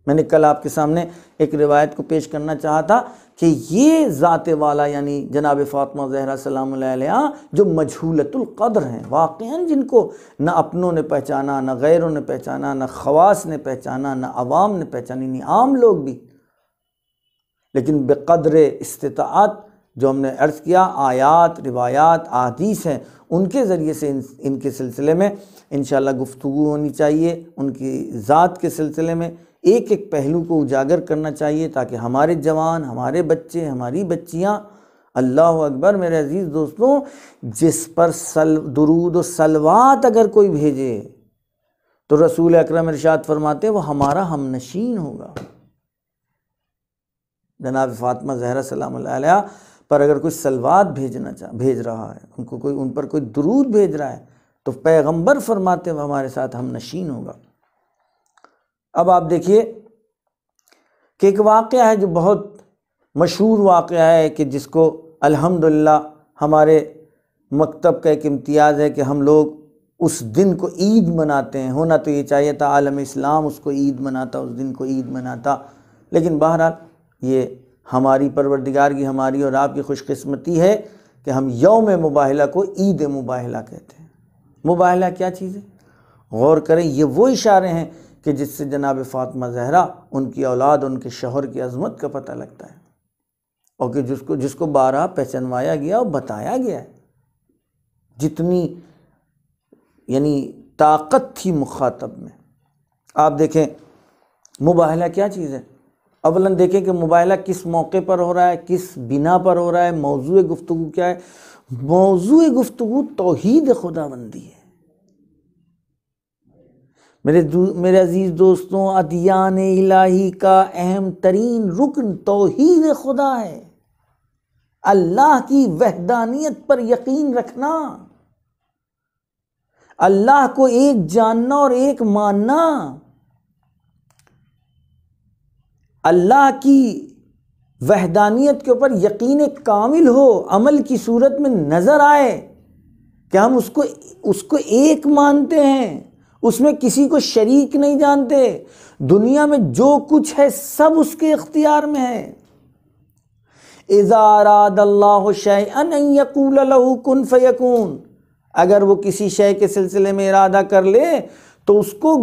میں نے کل آپ کے سامنے ایک روایت کو پیش کرنا چاہا تھا کہ یہ ذات والا یعنی جناب فاطمہ زہرا سلام اللہ علیہا جو مجہولۃ القدر ہیں، واقعاً جن کو نہ اپنوں نے پہچانا، نہ غیروں نے پہچانا، نہ خواص نے پہچانا، نہ عوام نے پہچانی، نہیں عام لوگ بھی، لیکن بقدر استطاعت جو ہم نے عرض کیا آیات، روایات، احادیث ہیں، ان کے ذریعے سے ان کے سلسلے میں انشاءاللہ گفتگو ہونی چاہیے، ان کی ذات کے سلسلے میں ایک ایک پہلو کو اجاگر کرنا چاہیے تاکہ ہمارے جوان، ہمارے بچے، ہماری بچیاں، اللہ اکبر میرے عزیز دوستوں، جس پر درود و صلوات اگر کوئی بھیجے تو رسول اکرم ارشاد فرماتے وہ ہمارا ہم نشین ہوگا۔ جناب فاطمہ زہرا سلام اللہ علیہا پر اگر کوئی صلوات بھیج رہا ہے، ان پر کوئی درود بھیج رہا ہے تو پیغمبر فرماتے وہ ہمارے ساتھ ہم نشین ہوگا۔ اب آپ دیکھیے کہ ایک واقعہ ہے جو بہت مشہور واقعہ ہے کہ جس کو الحمدللہ ہمارے مکتب کا ایک امتیاز ہے کہ ہم لوگ اس دن کو عید مناتے ہیں، ہونا تو یہ چاہیے تھا عالم اسلام اس کو عید مناتا، اس دن کو عید مناتا، لیکن بہرحال یہ ہماری پروردگار کی، ہماری اور آپ کی خوش قسمتی ہے کہ ہم یوم مباہلہ کو عید مباہلہ کہتے ہیں۔ مباہلہ کیا چیز ہے؟ غور کریں، یہ وہ اشارے ہیں کہ جس سے جناب فاطمہ زہرا، ان کی اولاد، ان کے شوہر کی عظمت کا پتہ لگتا ہے، اور کہ جس کو بارہا پہچنوایا گیا اور بتایا گیا ہے، جتنی یعنی طاقت تھی مخاطب میں۔ آپ دیکھیں مباہلہ کیا چیز ہے؟ اولاً دیکھیں کہ مباہلہ کس موقع پر ہو رہا ہے، کس بنا پر ہو رہا ہے، موضوع گفتگو کیا ہے؟ موضوع گفتگو توحید خداوندی ہے۔ میرے عزیز دوستوں، ادیان الہی کا اہم ترین رکن توحید خدا ہے، اللہ کی وحدانیت پر یقین رکھنا، اللہ کو ایک جاننا اور ایک ماننا، اللہ کی وحدانیت کے اوپر یقین کامل ہو، عمل کی صورت میں نظر آئے کہ ہم اس کو ایک مانتے ہیں، اس میں کسی کو شریک نہیں جانتے، دنیا میں جو کچھ ہے سب اس کے اختیار میں ہے۔ اذا اراد اللہ شیئا ان یقول له کن فیکون، اگر وہ کسی شے کے سلسلے میں ارادہ کر لے تو اس کو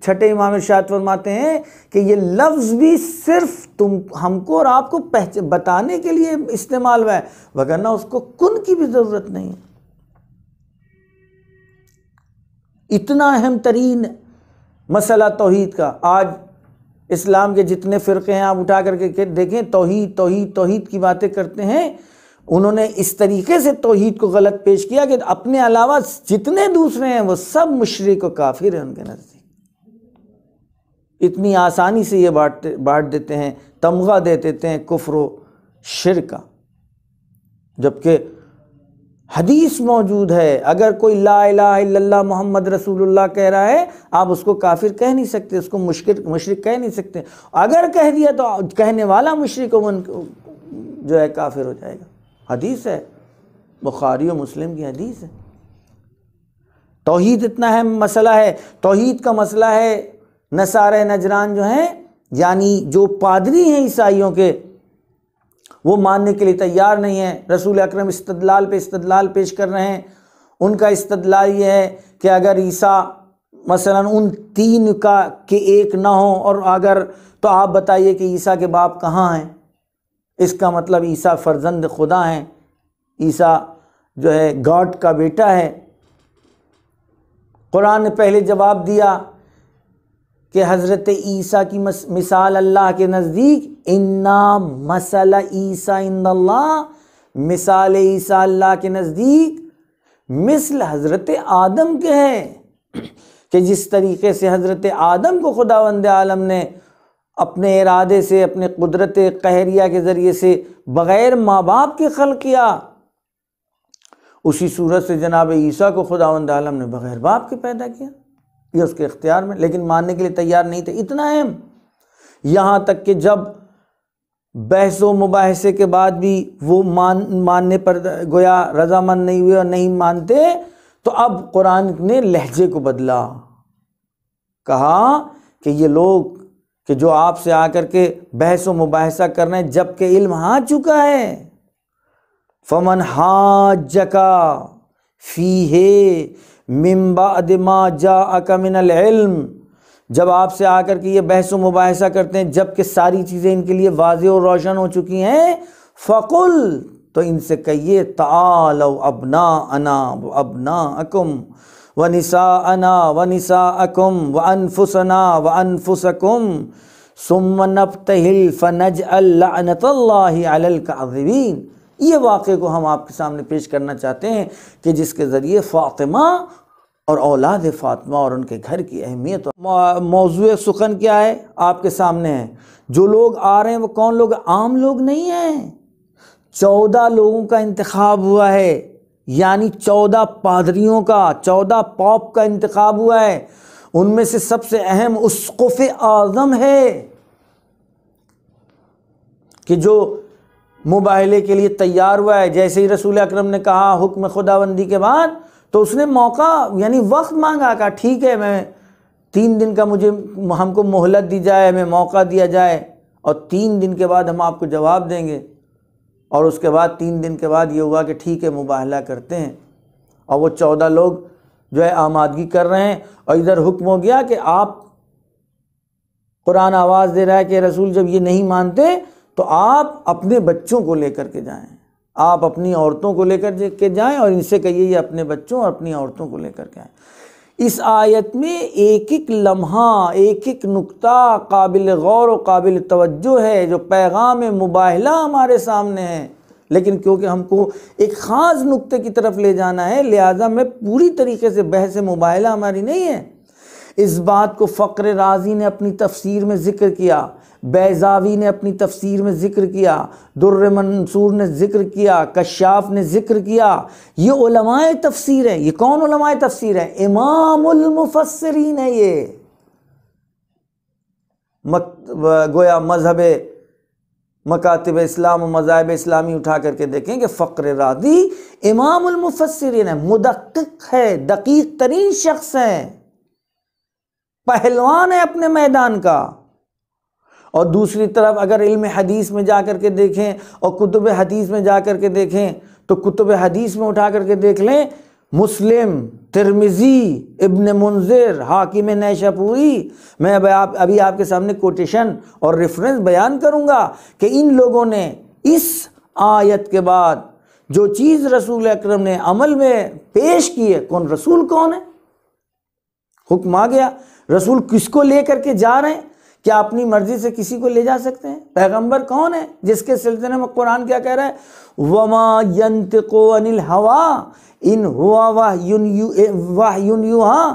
چھٹے امام ارشاد فرماتے ہیں کہ یہ لفظ بھی صرف ہم کو اور آپ کو بتانے کے لیے استعمال ہوا ہے، وگرنہ اس کو کن کی بھی ضرورت نہیں ہے۔ اتنا اہم ترین مسئلہ توحید کا، آج اسلام کے جتنے فرقے ہیں آپ اٹھا کر کے دیکھیں، توحید توحید توحید کی باتیں کرتے ہیں، انہوں نے اس طریقے سے توحید کو غلط پیش کیا کہ اپنے علاوہ جتنے دوسرے ہیں وہ سب مشرک و کافر ہیں ان کے نزدیک۔ اتنی آسانی سے یہ بانٹ دیتے ہیں، تمغہ دے دیتے ہیں کفر و شرک کا، جبکہ حدیث موجود ہے، اگر کوئی لا الہ الا اللہ محمد رسول اللہ کہہ رہا ہے آپ اس کو کافر کہہ نہیں سکتے، اس کو مشرک کہہ نہیں سکتے، اگر کہہ دیا تو کہنے والا مشرک جو ہے کافر ہو جائے گا۔ حدیث ہے، بخاری و مسلم کی حدیث ہے۔ توحید اتنا اہم مسئلہ ہے۔ توحید کا مسئلہ ہے، نصارہ نجران جو ہیں، یعنی جو پادری ہیں عیسائیوں کے، وہ ماننے کے لیے تیار نہیں ہیں۔ رسول اکرم استدلال پہ استدلال پیش کر رہے ہیں۔ ان کا استدلال یہ ہے کہ اگر عیسیٰ مثلاً ان تین کا کہ ایک نہ ہو، اور اگر تو آپ بتائیے کہ عیسیٰ کے باپ کہاں ہیں، اس کا مطلب عیسیٰ فرزند خدا ہیں، عیسیٰ جو ہے گاڈ کا بیٹا ہے۔ قرآن نے پہلے جواب دیا کہ حضرت عیسیٰ کی مثال اللہ کے نزدیک، اِنَّا مَثَلَ عیسیٰ عِندَ اللَّہِ، مثال عیسیٰ اللہ کے نزدیک مثل حضرت آدم کے ہے، کہ جس طریقے سے حضرت آدم کو خداوند عالم نے اپنے ارادے سے، اپنے قدرت قہریہ کے ذریعے سے بغیر ماں باپ کے خلق کیا، اسی صورت سے جناب عیسیٰ کو خداوند عالم نے بغیر باپ کے پیدا کیا، یہ اس کے اختیار میں، لیکن ماننے کے لیے تیار نہیں تھے۔ اتنا اہم، یہاں تک کہ جب بحث و مباحثے کے بعد بھی وہ ماننے پر گویا رضامند نہیں ہوئے اور نہیں مانتے، تو اب قرآن نے لہجے کو بدلا، کہا کہ یہ لوگ کہ جو آپ سے آ کر کے بحث و مباحثہ کر رہے ہیں جب کہ علم آ چکا ہے، فمن حاجک فیہ من بعد ما جاءک من العلم، جب آپ سے آ کر کے یہ بحث و مباحثہ کرتے ہیں جب کہ ساری چیزیں ان کے لیے واضح اور روشن ہو چکی ہیں، فقل، تو ان سے کہیے، تعالوا ابناءنا وابناءکم ونساءنا ونساءکم وانفسنا وانفسکم ثم نبتہل فنجعل لعنت اللہ علی الکاذبین۔ یہ واقعے کو ہم آپ کے سامنے پیش کرنا چاہتے ہیں کہ جس کے ذریعے فاطمہ اور اولاد فاطمہ اور ان کے گھر کی اہمیت، موضوع سخن کیا ہے آپ کے سامنے ہے۔ جو لوگ آ رہے ہیں وہ کون لوگ؟ عام لوگ نہیں ہیں، 14 لوگوں کا انتخاب ہوا ہے، یعنی 14 پادریوں کا، 14 پوپ کا انتخاب ہوا ہے، ان میں سے سب سے اہم اسقف اعظم ہے کہ جو مباہلے کے لیے تیار ہوا ہے۔ جیسے ہی رسول اکرم نے کہا حکم خداوندی کے بعد، تو اس نے موقع یعنی وقت مانگا، کہا ٹھیک ہے، میں 3 دن کا ہم کو مہلت دی جائے، ہمیں موقع دیا جائے، اور 3 دن کے بعد ہم آپ کو جواب دیں گے۔ اور اس کے بعد 3 دن کے بعد یہ ہوا کہ ٹھیک ہے مباہلہ کرتے ہیں، اور وہ 14 لوگ جو ہے آمادگی کر رہے ہیں، اور ادھر حکم ہو گیا کہ آپ، قرآن آواز دے رہا ہے کہ رسول جب یہ نہیں مانتے تو آپ اپنے بچوں کو لے کر کے جائیں، آپ اپنی عورتوں کو لے کر کے جائیں، اور ان سے کہیے یہ اپنے بچوں اور اپنی عورتوں کو لے کر کے آئیں۔ اس آیت میں ایک ایک لمحہ، ایک ایک نقطہ قابل غور و قابل توجہ ہے، جو پیغام مباہلہ ہمارے سامنے ہے، لیکن کیونکہ ہم کو ایک خاص نقطے کی طرف لے جانا ہے، لہٰذا میں پوری طریقے سے بحث مباہلہ ہماری نہیں ہے۔ اس بات کو فقر رازی نے اپنی تفسیر میں ذکر کیا، بیضاوی نے اپنی تفسیر میں ذکر کیا، در منصور نے ذکر کیا، کشاف نے ذکر کیا۔ یہ علماء تفسیر ہے۔ یہ کون علماء تفسیر ہے؟ امام المفسرین ہے۔ یہ گویا مذہب مکاتب اسلام و مذاہب اسلامی اٹھا کر کے دیکھیں کہ فقر رازی امام المفسرین ہے، مدقق ہے، دقیق ترین شخص ہے، پہلوان ہے اپنے میدان کا۔ اور دوسری طرف اگر علم حدیث میں جا کر کے دیکھیں اور کتب حدیث میں جا کر کے دیکھیں تو کتب حدیث میں اٹھا کر کے دیکھ لیں، مسلم، ترمذی، ابن منذر، حاکم نیشاپوری، میں ابھی آپ کے سامنے کوٹیشن اور ریفرنس بیان کروں گا کہ ان لوگوں نے اس آیت کے بعد جو چیز رسول اکرم نے عمل میں پیش کی ہے، رسول کون ہے؟ حکم آ گیا، رسول کس کو لے کر کے جا رہے ہیں؟ کیا اپنی مرضی سے کسی کو لے جا سکتے ہیں؟ پیغمبر کون ہے جس کے سلسلے میں قرآن کیا کہہ رہا ہے؟ وَمَا يَنْتِقُ عَنِ الْهَوَىٰ إِنْ هُوَ وَحْيٌ يُوحَىٰ،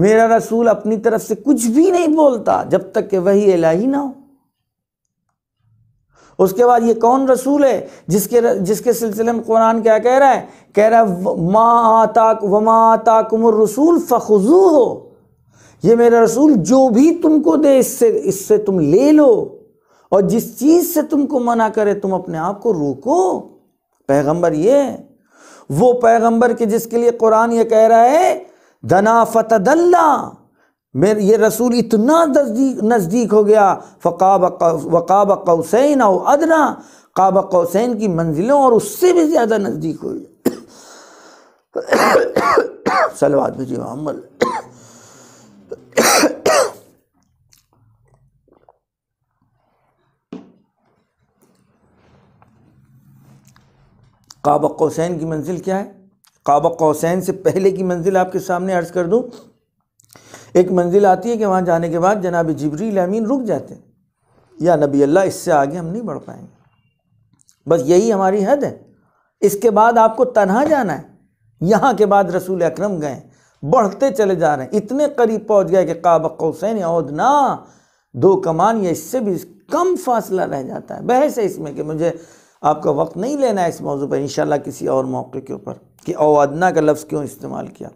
میرا رسول اپنی طرف سے کچھ بھی نہیں بولتا جب تک کہ وحی الہی نہ ہو۔ اس کے بعد یہ کون رسول ہے جس کے سلسلے میں قرآن کیا کہہ رہا ہے؟ کہہ رہا ہے وَمَا آتَاكُمُ الرَّسُولُ فَخُذُوهُ، یہ میرا رسول جو بھی تم کو دے اس سے تم لے لو، اور جس چیز سے تم کو منع کرے تم اپنے آپ کو روکو۔ پیغمبر یہ ہے، وہ پیغمبر کہ جس کے لیے قرآن یہ کہہ رہا ہے دنا فتدلا، یہ رسول اتنا نزدیک ہو گیا، وقاب قوسین او ادنا، قاب قوسین کی منزلوں اور اس سے بھی زیادہ نزدیک ہو گیا۔ صلوات بھیجیے محمد۔ قاب قوسین کی منزل کیا ہے؟ قاب قوسین سے پہلے کی منزل آپ کے سامنے عرض کر دوں ایک منزل آتی ہے کہ وہاں جانے کے بعد جناب جبریل امین رک جاتے ہیں، یا نبی اللہ اس سے آگے ہم نہیں بڑھ پائیں گے، بس یہی ہماری حد ہے، اس کے بعد آپ کو تنہا جانا ہے۔ یہاں کے بعد رسول اکرم گئے، بڑھتے چلے جا رہے ہیں، اتنے قریب پہنچ گئے کہ قاب قوسین او ادنیٰ، 2 کمان یا اس سے بھی کم فاصلہ رہ جاتا ہے۔ بحث ہے اس میں کہ مجھے آپ کا وقت نہیں لینا ہے اس موضوع پر، انشاءاللہ کسی اور موقع کے اوپر، کہ او ادنیٰ کا لفظ کیوں استعمال کیا۔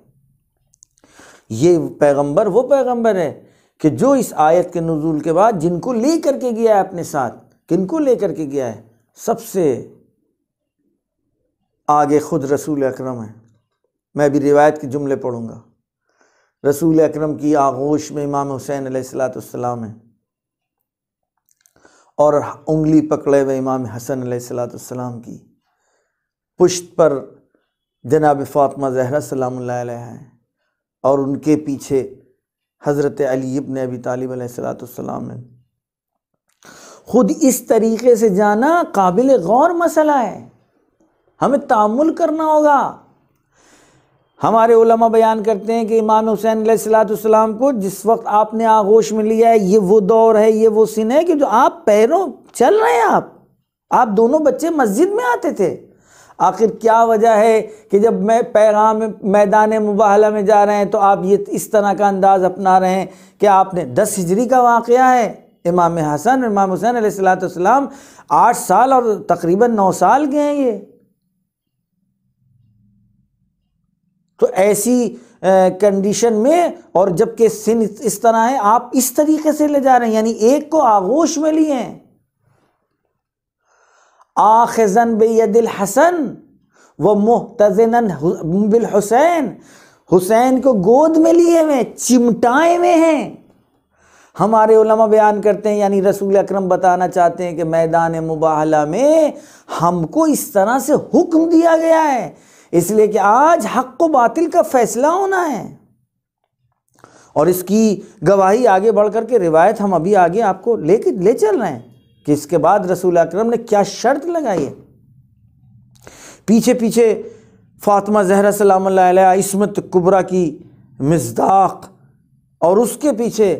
یہ پیغمبر وہ پیغمبر ہے کہ جو اس آیت کے نزول کے بعد جن کو لے کر کے گیا ہے اپنے ساتھ، کن کو لے کر کے گیا ہے؟ سب سے آگے خود رسول اکرم ہے۔ میں بھی روایت کے جملے پڑھوں گا۔ رسول اکرم کی آغوش میں امام حسین علیہ السلام ہے، اور انگلی پکڑے ہوئے امام حسن علیہ السلام کی، پشت پر جناب فاطمہ زہرا سلام اللہ علیہ ہیں، اور ان کے پیچھے حضرت علی ابن ابی طالب علیہ السلام ہے۔ خود اس طریقے سے جانا قابل غور مسئلہ ہے، ہمیں تأمل کرنا ہوگا۔ ہمارے علماء بیان کرتے ہیں کہ امام حسین علیہ السلام کو جس وقت آپ نے آغوش میں لیا ہے، یہ وہ دور ہے، یہ وہ سن ہے کہ جو آپ پیروں چل رہے ہیں، آپ دونوں بچے مسجد میں آتے تھے۔ آخر کیا وجہ ہے کہ جب میں پیغام میدان مباہلہ میں جا رہے ہیں تو آپ یہ اس طرح کا انداز اپنا رہے ہیں کہ آپ نے 10 ہجری کا واقعہ ہے، امام حسن اور امام حسین علیہ السلام 8 سال اور تقریباً 9 سال کے ہیں یہ۔ تو ایسی کنڈیشن میں، اور جبکہ سن اس طرح ہے، آپ اس طریقے سے لے جا رہے ہیں، یعنی ایک کو آغوش میں لیے ہیں، آخذن بید الحسن و محتضنن بالحسین، حسین کو گود میں لیے ہوئے، چمٹائے ہوئے ہیں۔ ہمارے علماء بیان کرتے ہیں، یعنی رسول اکرم بتانا چاہتے ہیں کہ میدان مباہلہ میں ہم کو اس طرح سے حکم دیا گیا ہے، اس لیے کہ آج حق و باطل کا فیصلہ ہونا ہے۔ اور اس کی گواہی آگے بڑھ کر کے روایت ہم ابھی آگے آپ کو لے چل رہے ہیں کہ اس کے بعد رسول اکرم نے کیا شرط لگائی ہے۔ پیچھے پیچھے فاطمہ زہرا سلام اللہ علیہ عصمت کبریٰ کی مصداق، اور اس کے پیچھے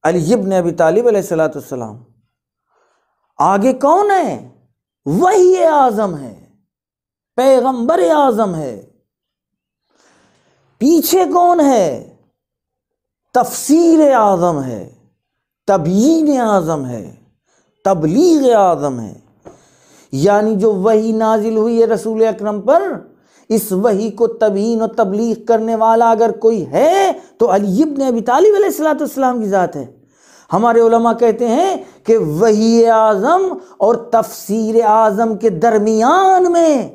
علی ابن ابی طالب علیہ السلام۔ آگے کون ہے؟ وحی اعظم ہے، پیغمبر اعظم ہے۔ پیچھے کون ہے؟ تفسیر اعظم ہے، تبیین اعظم ہے، تبلیغ اعظم ہے۔ یعنی جو وحی نازل ہوئی ہے رسول اکرم پر، اس وحی کو تبیین و تبلیغ کرنے والا اگر کوئی ہے تو علی ابن ابی طالب علیہ السلام کی ذات ہے۔ ہمارے علماء کہتے ہیں کہ وحی اعظم اور تفسیر اعظم کے درمیان میں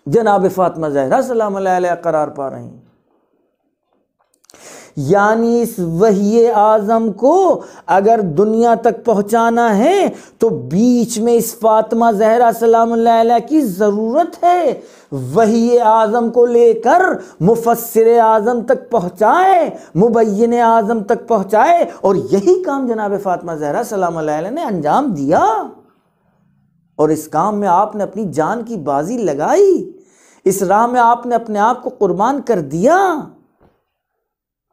جناب فاطمہ زہرا سلام اللہ علیہ قرار پا رہی ہیں۔ یعنی اس وحی اعظم کو اگر دنیا تک پہنچانا ہے تو بیچ میں اس فاطمہ زہرا سلام اللہ علیہ کی ضرورت ہے۔ وحی اعظم کو لے کر مفسر اعظم تک پہنچائے، مبین اعظم تک پہنچائے، اور یہی کام جناب فاطمہ زہرا سلام اللہ علیہ نے انجام دیا، اور اس کام میں آپ نے اپنی جان کی بازی لگائی، اس راہ میں آپ نے اپنے آپ کو قربان کر دیا۔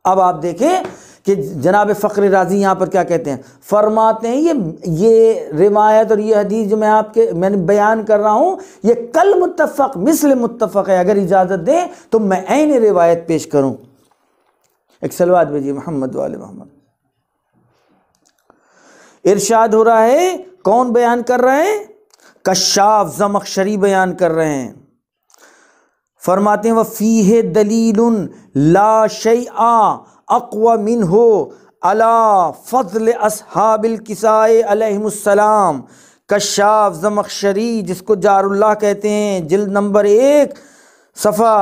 اب آپ دیکھیں کہ جناب فخر رازی یہاں پر کیا کہتے ہیں، فرماتے ہیں یہ روایت اور یہ حدیث جو میں نے بیان کر رہا ہوں، یہ کل متفق مثل متفق ہے، اگر اجازت دیں تو میں عین روایت پیش کروں۔ ایک صلوات بھیجیے محمد وآل محمد۔ ارشاد ہو رہا ہے، کون بیان کر رہے ہیں؟ کشاف زمخشری بیان کر رہے ہیں۔ فرماتے ہیں وَفِيهِ دَلِيلٌ لَا شَيْءَ أَقْوَى مِنْهُ عَلَى فَضْلِ أَصْحَابِ الْكِسَائِ علیہم السلام۔ کشاف زمخشری، جس کو جار اللہ کہتے ہیں، جلد نمبر 1 صفحہ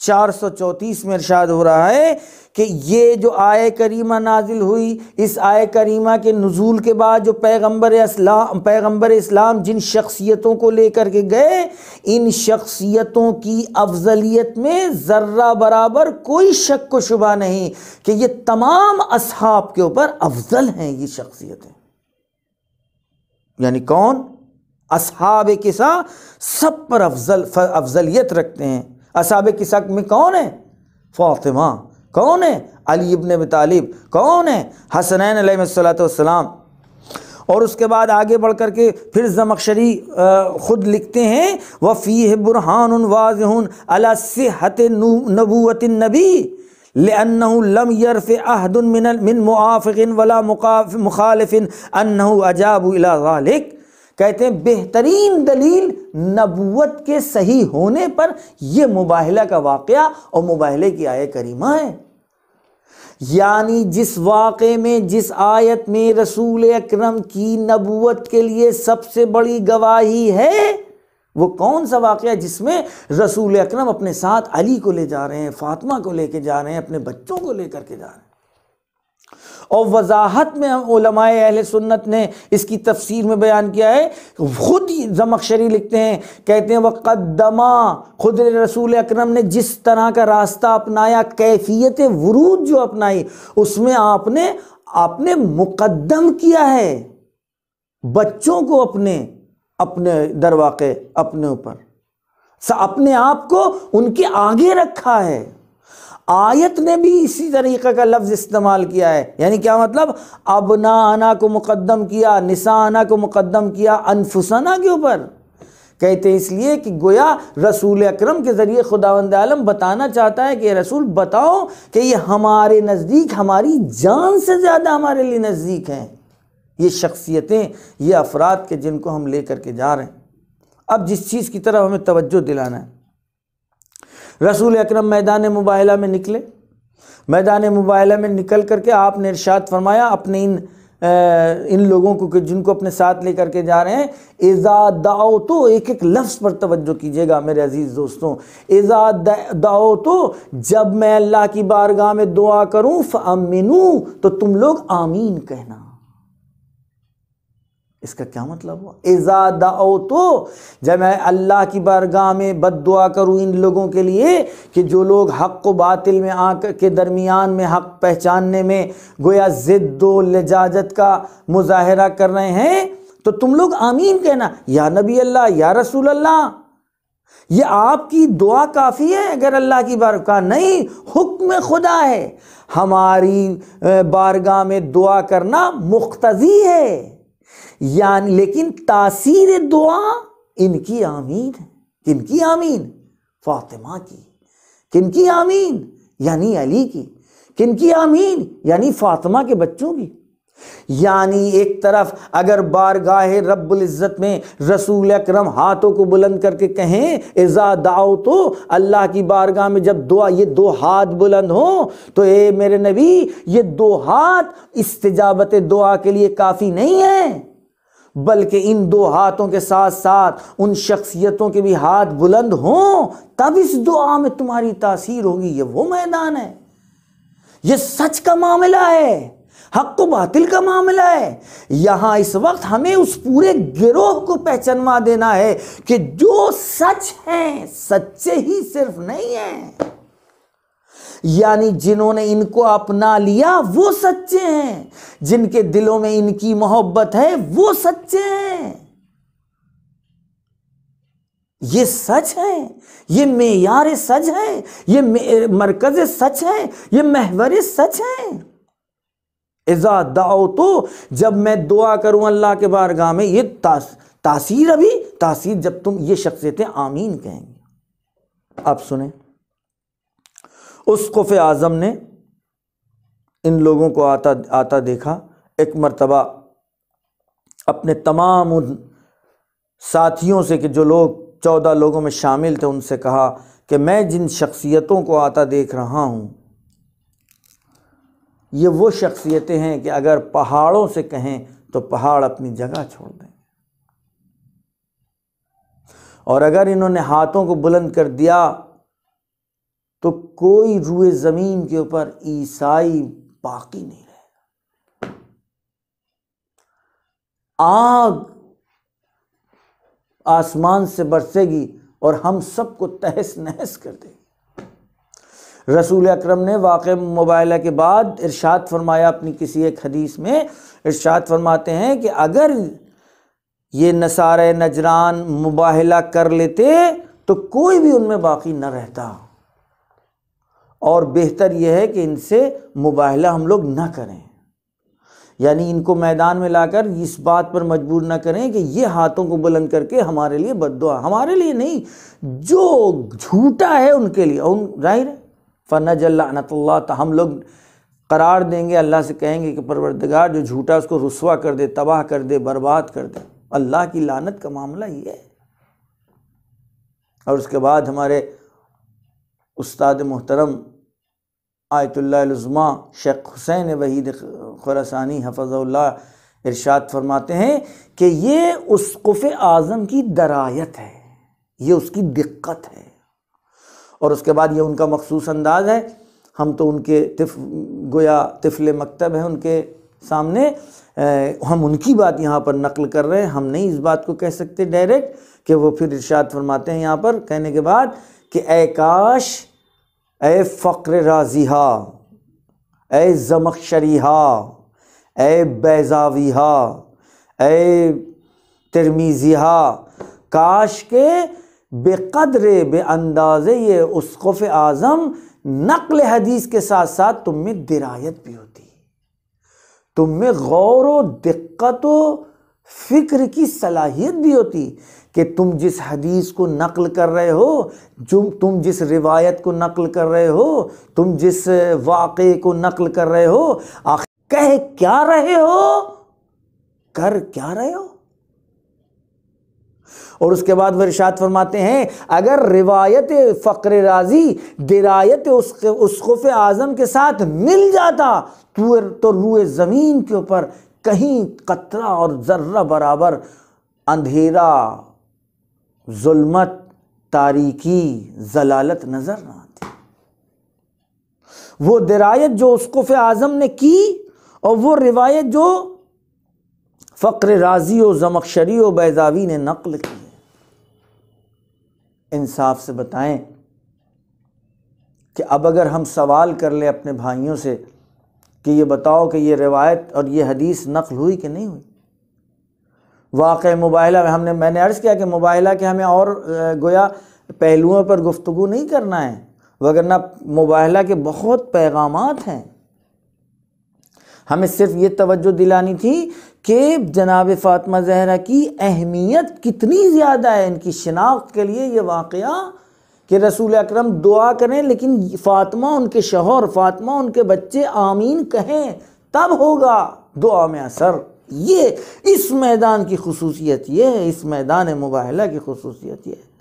434 میں ارشاد ہو رہا ہے کہ یہ جو آیہ کریمہ نازل ہوئی، اس آیہ کریمہ کے نزول کے بعد جو پیغمبر اسلام جن شخصیتوں کو لے کر کے گئے، ان شخصیتوں کی افضلیت میں ذرہ برابر کوئی شک و شبہ نہیں کہ یہ تمام اصحاب کے اوپر افضل ہیں یہ شخصیتیں۔ یعنی کون؟ اصحاب کسا سب پر افضلیت رکھتے ہیں۔ اصحاب کسا میں کون ہے؟ فاطمہ، کون ہے؟ علی ابن ابی طالب. کون ہے؟ حسنین علیہ السلام. اور اس کے بعد آگے بڑھ کر کے پھر زمخشری خود لکھتے ہیں وَفِيهِ بُرْهَانٌ وَاضِحٌ عَلَى صِحَّةِ نُبُوَّةِ النَّبِيِّ لِأَنَّهُ لَمْ يَرْفِعْ أَحَدٌ مِّن مُعَافِقٍ وَلَا مُخَالِفٍ أَنَّهُ أَجَابُ إِلَى ذَلِكَ. کہتے ہیں بہترین دلیل نبوت کے صحیح ہونے پر یہ مباہلہ کا واقعہ اور مباہلے کی آیت کریمہ ہے. یعنی جس واقعے میں، جس آیت میں رسول اکرم کی نبوت کے لیے سب سے بڑی گواہی ہے، وہ کون سا واقعہ جس میں رسول اکرم اپنے ساتھ علی کو لے جا رہے ہیں، فاطمہ کو لے کے جا رہے ہیں، اپنے بچوں کو لے کر کے جا رہے ہیں. اور وضاحت میں علماء اہل سنت نے اس کی تفسیر میں بیان کیا ہے. خود زمخشری لکھتے ہیں، کہتے ہیں وقدما، خود رسول اکرم نے جس طرح کا راستہ اپنایا، کیفیت ورود جو اپنائی، اس میں آپ نے مقدم کیا ہے بچوں کو اپنے در واقع اپنے اوپر، اپنے آپ کو ان کے آگے رکھا ہے. آیت نے بھی اسی طریقے کا لفظ استعمال کیا ہے. یعنی کیا مطلب؟ ابناءنا کو مقدم کیا، نساءنا کو مقدم کیا انفسنا کے اوپر. کہتے ہیں اس لیے کہ گویا رسول اکرم کے ذریعے خداوند عالم بتانا چاہتا ہے کہ رسول بتاؤ کہ یہ ہمارے نزدیک، ہماری جان سے زیادہ ہمارے لیے نزدیک ہیں یہ شخصیتیں، یہ افراد کے جن کو ہم لے کر کے جا رہے ہیں. اب جس چیز کی طرف ہمیں توجہ دلانا ہے، رسول اکرم میدان مباہلہ میں نکلے. میدان مباہلہ میں نکل کر کے آپ نے ارشاد فرمایا اپنے ان لوگوں کو کہ جن کو اپنے ساتھ لے کر کے جا رہے ہیں، اذا دعوتو، ایک ایک لفظ پر توجہ کیجیے گا میرے عزیز دوستوں. اذا دعوتو، جب میں اللہ کی بارگاہ میں دعا کروں، فامنو، تو تم لوگ آمین کہنا. اس کا کیا مطلب ہوا؟ اذا دعوتو، جب میں اللہ کی بارگاہ میں بد دعا کروں ان لوگوں کے لیے کہ جو لوگ حق و باطل میں کے درمیان میں حق پہچاننے میں گویا ضد و لجاجت کا مظاہرہ کر رہے ہیں، تو تم لوگ آمین کہنا. یا نبی اللہ، یا رسول اللہ، یہ آپ کی دعا کافی ہے اگر اللہ کی بارگاہ؟ نہیں، حکم خدا ہے. ہماری بارگاہ میں دعا کرنا مقتضی ہے، یعنی لیکن تاثیر دعا ان کی آمین ہے. کن کی آمین؟ فاطمہ کی. کن کی آمین؟ یعنی علی کی. کن کی آمین؟ یعنی فاطمہ کے بچوں کی. یعنی ایک طرف اگر بارگاہ رب العزت میں رسول اکرم ہاتھوں کو بلند کر کے کہیں اذا دعوتو، اللہ کی بارگاہ میں جب دعا، یہ دو ہاتھ بلند ہوں، تو اے میرے نبی، یہ دو ہاتھ استجابت دعا کے لیے کافی نہیں ہیں، بلکہ ان دو ہاتھوں کے ساتھ ساتھ ان شخصیتوں کے بھی ہاتھ بلند ہوں، تب اس دعا میں تمہاری تاثیر ہوگی. یہ وہ میدان ہے، یہ سچ کا معاملہ ہے، حق و باطل کا معاملہ ہے. یہاں اس وقت ہمیں اس پورے گروہ کو پہچانوا دینا ہے کہ جو سچ ہیں، سچے ہی صرف نہیں ہیں، یعنی جنہوں نے ان کو اپنا لیا وہ سچے ہیں، جن کے دلوں میں ان کی محبت ہے وہ سچے ہیں. یہ سچ ہے، یہ معیار سچ ہے، یہ مرکز سچ ہے، یہ محور سچ ہے. اذا دعوتو، جب میں دعا کروں اللہ کے بارگاہ میں، یہ تاثیر، ابھی تاثیر جب تم یہ شخصیتیں آمین کہیں گے. اب سنیں، اسقف اعظم نے ان لوگوں کو آتا دیکھا. ایک مرتبہ اپنے تمام ان ساتھیوں سے کہ جو لوگ 14 لوگوں میں شامل تھے، ان سے کہا کہ میں جن شخصیتوں کو آتا دیکھ رہا ہوں، یہ وہ شخصیتیں ہیں کہ اگر پہاڑوں سے کہیں تو پہاڑ اپنی جگہ چھوڑ دیں، اور اگر انہوں نے ہاتھوں کو بلند کر دیا تو کوئی روئے زمین کے اوپر عیسائی باقی نہیں رہے گا. آگ آسمان سے برسے گی اور ہم سب کو تہس نہس کر دے گی. رسول اکرم نے واقعہ مباہلہ کے بعد ارشاد فرمایا اپنی کسی ایک حدیث میں، ارشاد فرماتے ہیں کہ اگر یہ نصارہ نجران مباہلہ کر لیتے تو کوئی بھی ان میں باقی نہ رہتا، اور بہتر یہ ہے کہ ان سے مباہلہ ہم لوگ نہ کریں، یعنی ان کو میدان میں لا کر اس بات پر مجبور نہ کریں کہ یہ ہاتھوں کو بلند کر کے ہمارے لیے بد دعا، ہمارے لیے نہیں، جو جھوٹا ہے ان کے لیے، ظاہر ہے فنجل لعنت اللہ، تو ہم لوگ قرار دیں گے، اللہ سے کہیں گے کہ پروردگار جو جھوٹا اس کو رسوا کر دے، تباہ کر دے، برباد کر دے۔ اللہ کی لعنت کا معاملہ یہ ہے۔ اور اس کے بعد ہمارے استاد محترم آیت اللہ العظمیٰ شیخ حسین وحید خراسانی حفظہ اللہ ارشاد فرماتے ہیں کہ یہ اسقف اعظم کی درایت ہے، یہ اس کی دقت ہے، اور اس کے بعد یہ ان کا مخصوص انداز ہے۔ ہم تو ان کے گویا طفل مکتب ہیں ان کے سامنے، ہم ان کی بات یہاں پر نقل کر رہے ہیں، ہم نہیں اس بات کو کہہ سکتے ڈائریکٹ، کہ وہ پھر ارشاد فرماتے ہیں یہاں پر کہنے کے بعد کہ اے کاش، اے فقر رازیہا، اے زمخشریہا، اے بیضاویہا، اے ترمیزیہا، کاش کے بے قدر بے اندازے یہ اسقف اعظم نقل حدیث کے ساتھ ساتھ تم میں درایت بھی ہوتی، تم میں غور و دقت و فکر کی صلاحیت بھی ہوتی، کہ تم جس حدیث کو نقل کر رہے ہو، تم جس روایت کو نقل کر رہے ہو، تم جس واقعے کو نقل کر رہے ہو، آخر کہہ کیا رہے ہو، کر کیا رہے ہو۔ اور اس کے بعد وہ ارشاد فرماتے ہیں اگر روایت فقر رازی درایت اسقف اعظم کے ساتھ مل جاتا تو روئے زمین کے اوپر کہیں قطرہ اور ذرہ برابر اندھیرا، ظلمت، تاریکی، ضلالت نظر نہ آتی۔ وہ درایت جو اسقف اعظم نے کی اور وہ روایت جو فقر رازی و زمخشری و بیضاوی نے نقل کی ہے، انصاف سے بتائیں کہ اب اگر ہم سوال کر لیں اپنے بھائیوں سے کہ یہ بتاؤ کہ یہ روایت اور یہ حدیث نقل ہوئی کہ نہیں ہوئی، واقع مباہلہ میں نے عرض کیا کہ مباہلہ کے ہمیں اور گویا پہلوؤں پر گفتگو نہیں کرنا ہے، وگرنہ مباہلہ کے بہت پیغامات ہیں، ہمیں صرف یہ توجہ دلانی تھی کہ جناب فاطمہ زہرا کی اہمیت کتنی زیادہ ہے، ان کی شناخت کے لیے یہ واقعہ کہ رسول اکرم دعا کریں لیکن فاطمہ ان کے شوہر، فاطمہ ان کے بچے آمین کہیں، تب ہوگا دعا میں اثر۔ یہ اس میدان کی خصوصیت یہ ہے، اس میدان مباہلہ کی خصوصیت یہ ہے۔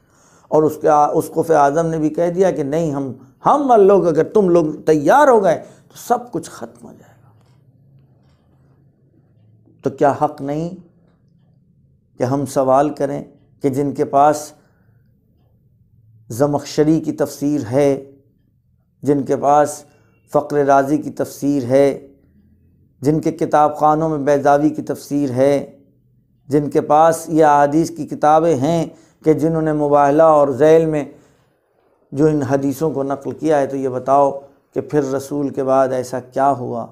اور اسقف اعظم نے بھی کہہ دیا کہ نہیں، ہم لوگ اگر تم لوگ تیار ہو گئے تو سب کچھ ختم ہو جائے گا۔ تو کیا حق نہیں کہ ہم سوال کریں کہ جن کے پاس زمخشری کی تفسیر ہے، جن کے پاس فقر رازی کی تفسیر ہے، جن کے کتاب خانوں میں بیضاوی کی تفسیر ہے، جن کے پاس یہ احادیث کی کتابیں ہیں کہ جنہوں نے مباہلہ اور ذیل میں جو ان حدیثوں کو نقل کیا ہے، تو یہ بتاؤ کہ پھر رسول کے بعد ایسا کیا ہوا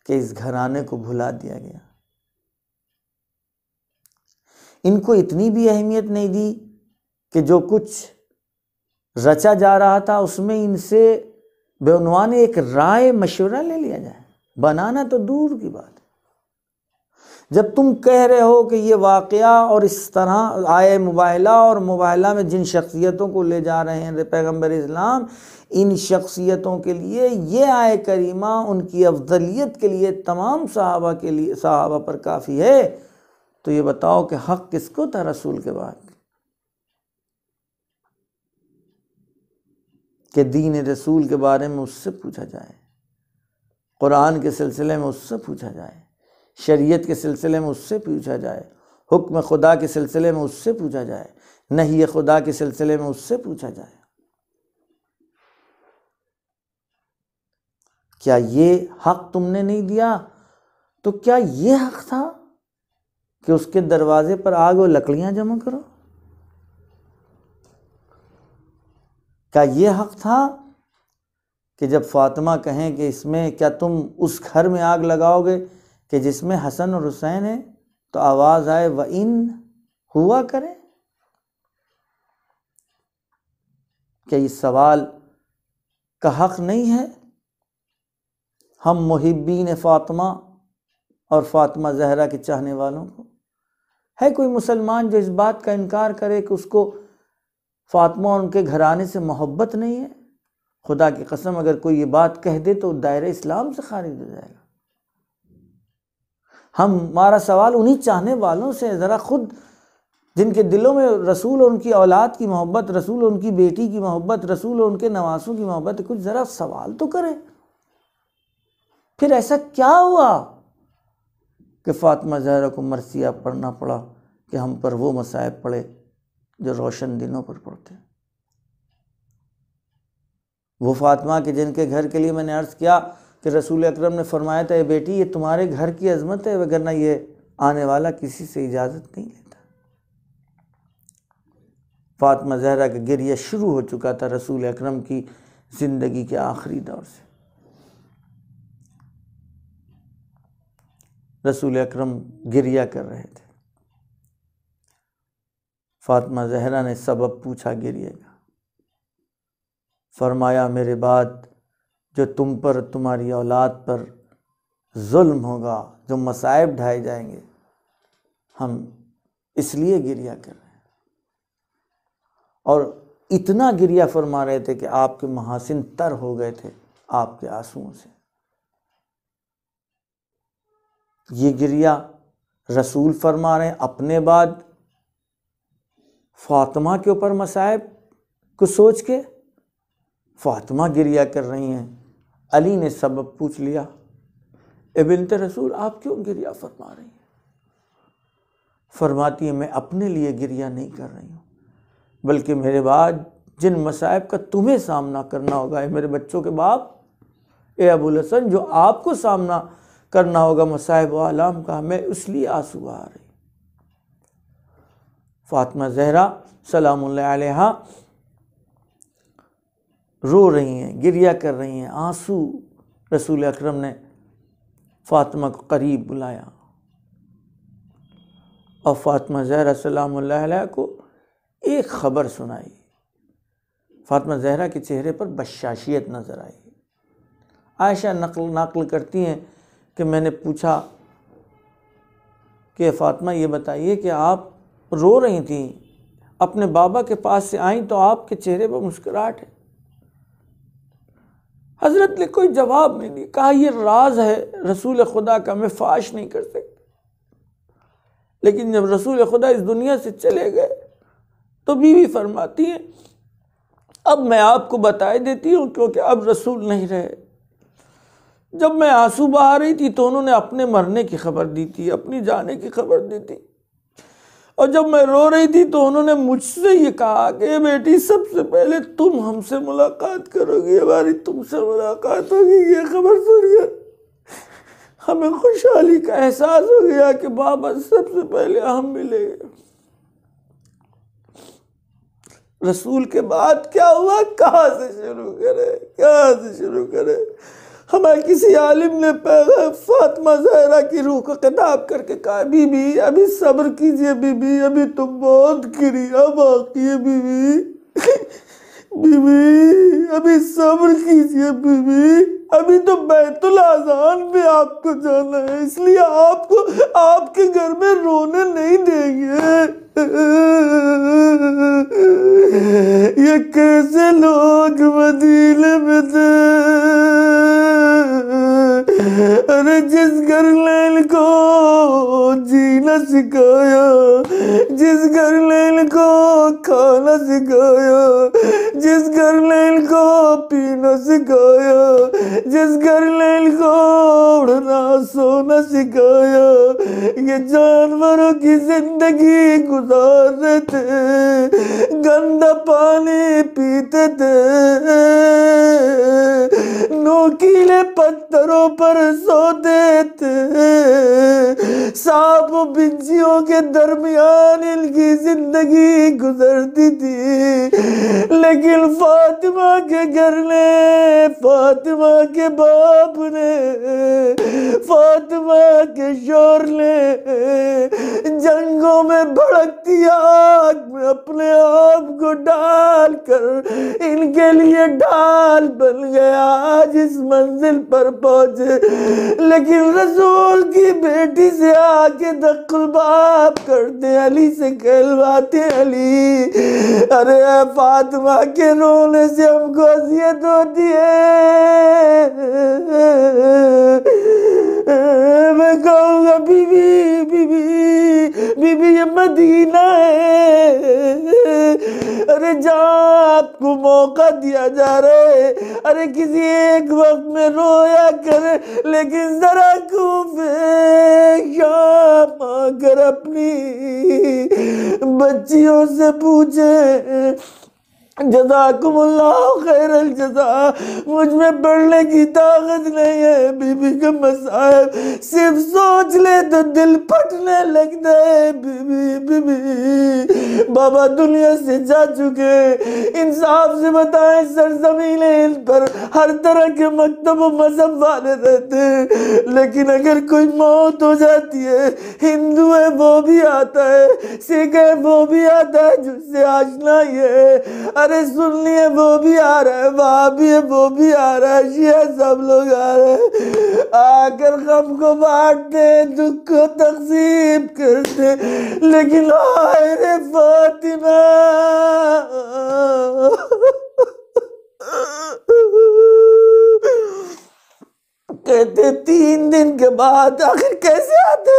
کہ اس گھرانے کو بھلا دیا گیا؟ ان کو اتنی بھی اہمیت نہیں دی کہ جو کچھ رچا جا رہا تھا اس میں ان سے بے عنوان ایک رائے مشورہ لے لیا جائے، بنانا تو دور کی بات ہے۔ جب تم کہہ رہے ہو کہ یہ واقعہ اور اس طرح آئے مباہلہ اور مباہلہ میں جن شخصیتوں کو لے جا رہے ہیں پیغمبر اسلام، ان شخصیتوں کے لیے یہ آئے کریمہ ان کی افضلیت کے لیے تمام صحابہ پر کافی ہے، تو یہ بتاؤ کہ حق کس کو تھا رسول کے بعد کہ دین رسول کے بارے میں اس سے پوچھا جائے، قرآن کے سلسلے میں اس سے پوچھا جائے، شریعت کے سلسلے میں اس سے پوچھا جائے، حکم خدا کے سلسلے میں اس سے پوچھا جائے، نہی خدا کے سلسلے میں اس سے پوچھا جائے۔ کیا یہ حق تم نے نہیں دیا تو کیا یہ حق تھا کہ اس کے دروازے پر آگ و لکڑیاں جمع کرو؟ کیا یہ حق تھا کہ جب فاطمہ کہیں کہ اس میں کیا تم اس گھر میں آگ لگاؤ گے کہ جس میں حسن اور حسین ہے، تو آواز آئے وَإِن ہوا کرے؟ کیا یہ سوال کا حق نہیں ہے ہم محبین فاطمہ اور فاطمہ زہرا کے چاہنے والوں کو؟ ہے کوئی مسلمان جو اس بات کا انکار کرے کہ اس کو فاطمہ اور ان کے گھرانے سے محبت نہیں ہے؟ خدا کی قسم اگر کوئی یہ بات کہہ دے تو دائرہ اسلام سے خارج ہو جائے گا۔ ہمارا سوال انہی چاہنے والوں سے، ذرا خود جن کے دلوں میں رسول اور ان کی اولاد کی محبت، رسول اور ان کی بیٹی کی محبت، رسول اور ان کے نواسوں کی محبت، کچھ ذرا سوال تو کریں۔ پھر ایسا کیا ہوا کہ فاطمہ زہرا کو مرثیہ پڑھنا پڑا کہ ہم پر وہ مصائب پڑے جو روشن دنوں پر پڑتے ہیں؟ وہ فاطمہ کے جن کے گھر کے لیے میں نے عرض کیا کہ رسول اکرم نے فرمایا تھا، اے بیٹی یہ تمہارے گھر کی عظمت ہے، وگرنہ یہ آنے والا کسی سے اجازت نہیں لیتا۔ فاطمہ زہرا کا گریہ شروع ہو چکا تھا رسول اکرم کی زندگی کے آخری دور سے۔ رسول اکرم گریہ کر رہے تھے، فاطمہ زہرا نے سبب پوچھا گریہ کا، فرمایا میرے بعد جو تم پر، تمہاری اولاد پر ظلم ہوگا، جو مصائب ڈھائے جائیں گے، ہم اس لیے گریہ کر رہے ہیں۔ اور اتنا گریہ فرما رہے تھے کہ آپ کے محاسن تر ہو گئے تھے آپ کے آنسوؤں سے۔ یہ گریہ رسول فرما رہے ہیں اپنے بعد فاطمہ کے اوپر مصائب کو سوچ کے، فاطمہ گریہ کر رہی ہیں۔ علی نے سبب پوچھ لیا، اے بنت رسول آپ کیوں گریہ فرما رہی ہیں؟ فرماتی ہیں میں اپنے لیے گریہ نہیں کر رہی ہوں، بلکہ میرے بعد جن مصائب کا تمہیں سامنا کرنا ہوگا، اے میرے بچوں کے باپ، اے ابو الحسن، جو آپ کو سامنا کرنا ہوگا مصائب و آلام کا، میں اس لیے آنسو بہا رہی ہوں۔ فاطمہ زہرا سلام اللہ علیہا رو رہی ہیں، گریہ کر رہی ہیں، آنسو۔ رسول اکرم نے فاطمہ کو قریب بلایا اور فاطمہ زہرا سلام اللہ علیہ کو ایک خبر سنائی۔ فاطمہ زہرا کے چہرے پر بشاشیت نظر آئی۔ عائشہ نقل کرتی ہیں کہ میں نے پوچھا کہ فاطمہ یہ بتائیے کہ آپ رو رہی تھیں، اپنے بابا کے پاس سے آئیں تو آپ کے چہرے پر مسکراہٹ ہے۔ حضرت نے کوئی جواب نہیں دیا، کہا یہ راز ہے رسول خدا کا، میں فاش نہیں کر سکتی۔ لیکن جب رسول خدا اس دنیا سے چلے گئے تو بیوی فرماتی ہیں اب میں آپ کو بتائے دیتی ہوں کیونکہ اب رسول نہیں رہے۔ جب میں آنسو بہا رہی تھی تو انہوں نے اپنے مرنے کی خبر دی تھی، اپنی جانے کی خبر دی تھی، اور جب میں رو رہی تھی تو انہوں نے مجھ سے یہ کہا کہ بیٹی سب سے پہلے تم ہم سے ملاقات کرو گی، ہماری تم سے ملاقات ہوگی۔ یہ خبر سن کر ہمیں خوشحالی کا احساس ہو گیا کہ بابا سب سے پہلے ہم ملے گے۔ رسول کے بعد کیا ہوا، کہاں سے شروع کرے، کہاں سے شروع کرے؟ ہمیں کسی عالم نے فاطمہ زہرا کی روح کو خطاب کر کے کہا بی بی ابھی صبر کیجئے، بی بی ابھی تم بہت گریہ باقی ہے، بی بی بی بی ابھی صبر کیجئے، بی بی ابھی تو بیت الاذان میں آپ کو جانا ہے، اس لیے آپ کو آپ کے گھر میں رونے نہیں دیں گے۔ یہ کیسے لوگ مدینے میں تھے، ارے جس گھر لیل کو جینا سکھایا، جس گھر لیل کو کھانا سکھایا، جس گھر لیل کو پینا سکھایا، جس گھر لیل کو اڑنا سونا سکھایا، یہ جانوروں کی زندگی گزارتے تھے، گندا پانی پیتے تھے، نوکیلے پتھروں پر سوتے تھے، سانپ و بچھیوں کے درمیان ان کی زندگی گزرتی تھی، لیکن فاطمہ کے گھر نے، فاطمہ کے باپ نے، فاطمہ کے شوہر نے جنگوں میں بھڑکتی آگ میں اپنے آپ کو ڈال کر ان کے لیے ڈال بن گیا، آج اس منزل پر پہنچے۔ لیکن رسول کی بیٹی سے آ کے دق الباب کرتے، علی سے کہلواتے، علی ارے فاطمہ کے رونے سے ہم کو اذیت ہوتی ہے، میں کہوں گا بی بی بی بی بی بی یہ مدینہ ہے، ارے جہاں آپ کو موقع دیا جا رہا ہے، ارے کسی ایک وقت میں رویا کرے، لیکن ذرا کوفے شام آ کر اپنی بچیوں سے پوچھے، جزاکم اللہ خیر الجزا، مجھ میں پڑھنے کی طاقت نہیں ہے، بی بی کا مصائب صرف سوچ لے تو دل پھٹنے لگتا ہے، بی بی بابا دنیا سے جا چکے، انصاف سے بتائیں سرزمین ان پر ہر طرح کے مکتب و مذہب والے رہتے ہیں، لیکن اگر کوئی موت ہو جاتی ہے، ہندو ہے وہ بھی آتا ہے، سکھ ہے وہ بھی آتا ہے جس سے آشنائی ہے، ارے سنی ہے وہ بھی آ رہا ہے، وہابی ہے وہ بھی آ رہا ہے، شیعہ سب لوگ آ رہے ہیں، آ کر غم کو بانٹتے، دکھ کو تقسیم کرتے، لیکن آئے رے فاطمہ کہتے 3 دن کے بعد آخر کیسے آتے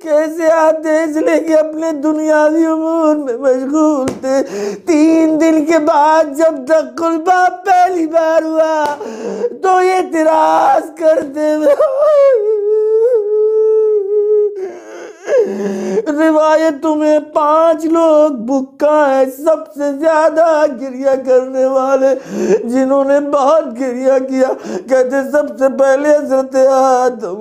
کیسے آتے، اس لئے کہ اپنے دنیاوی امور میں مشغول تھے۔ 3 دن کے بعد جب دق الباب پہلی بار ہوا تو یہ اعتراض کرتے ہوئے روایتوں میں 5 لوگ بکا ہیں، سب سے زیادہ گریہ کرنے والے، جنہوں نے بہت گریہ کیا، کہتے سب سے پہلے حضرت آدم،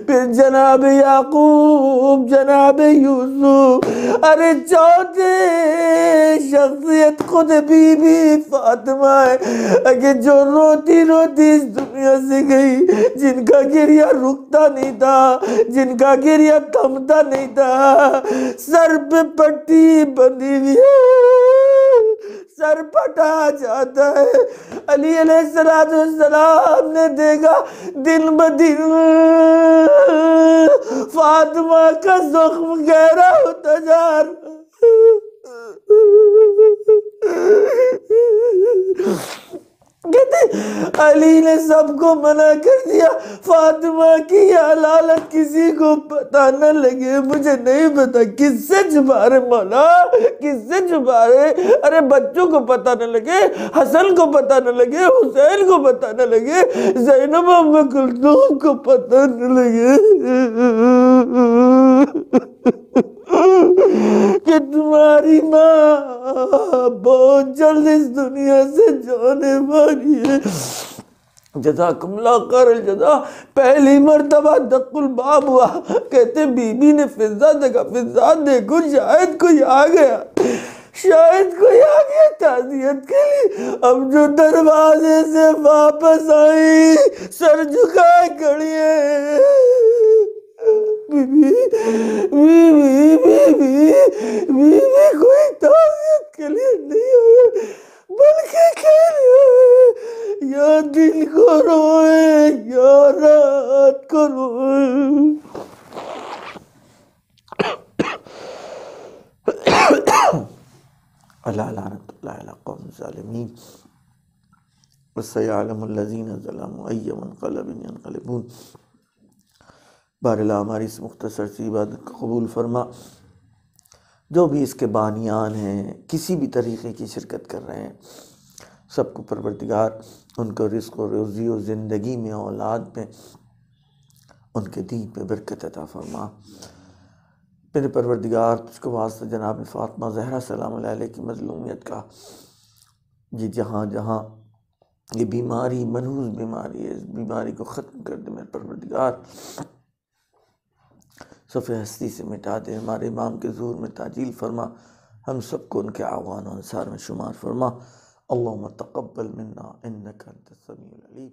پھر جناب یعقوب، جناب یوسف، ارے چوتھے شخصیت خود بی بی فاطمہ ہے کہ جو روتی روتی اس دنیا سے گئی، جن کا گریہ رکتا نہیں تھا، جن کا گریہ تھمتا نہیں تھا، سر پہ پٹی بندھی ہوئی ہے، سر پھٹا جاتا ہے۔ علی علیہ السلام نے دیکھا دن بدن فاطمہ کا زخم گہرا ہوتا جا رہا، کہتے علی نے سب کو منع کر دیا، فاطمہ کی یہ حلالت کسی کو پتہ نہ لگے، مجھے نہیں پتا کس سے چھپا رہے مولا، کس سے چھپا رہے، ارے بچوں کو پتہ نہ لگے، حسن کو پتہ نہ لگے، حسین کو پتہ نہ لگے، زینب ام کلثوم کو پتہ نہ لگے کہ تمہاری ماں بہت جلد اس دنیا سے جانے والی ہے۔ جزاکم اللہ خیر الجزا۔ پہلی مرتبہ دق الباب ہوا، کہتے بی بی نے فضا دیکھا، فضا دیکھو شاید کوئی آ گیا، شاید کوئی آ گیا تعزیت کے لیے۔ اب جو دروازے سے واپس آئی سر جھکائے کھڑی ہے، بی بی کوئی تعزیت کے لیے نہیں آیا، بلکہ کہہ رہے یا دل کو روئے یا رات کو روئے۔ اللہ لعنت اللہ علی قوم الظالمین وسیعلم الذین ظلموا ای منقلب ینقلبون۔ بہرحال ہماری اس مختصر سی عبادت کو قبول فرما۔ جو بھی اس کے بانیان ہیں، کسی بھی طریقے کی شرکت کر رہے ہیں، سب کو پروردگار ان کو رزق و روزی و زندگی میں، اولاد میں، ان کے دین پہ برکت عطا فرما۔ میرے پروردگار تجھ کو واسطہ جناب فاطمہ زہرا سلام علیہ کی مظلومیت کا، یہ جہاں جہاں یہ بیماری منحوس بیماری ہے، اس بیماری کو ختم کر دے میرے پروردگار۔ صفحہ ہستی سے مٹا دے، ہمارے امام کے ظہور میں تعجیل فرما، ہم سب کو ان کے اعوان و انصار میں شمار فرما۔ اللہم تقبل منا انک انت السمیع العلیم۔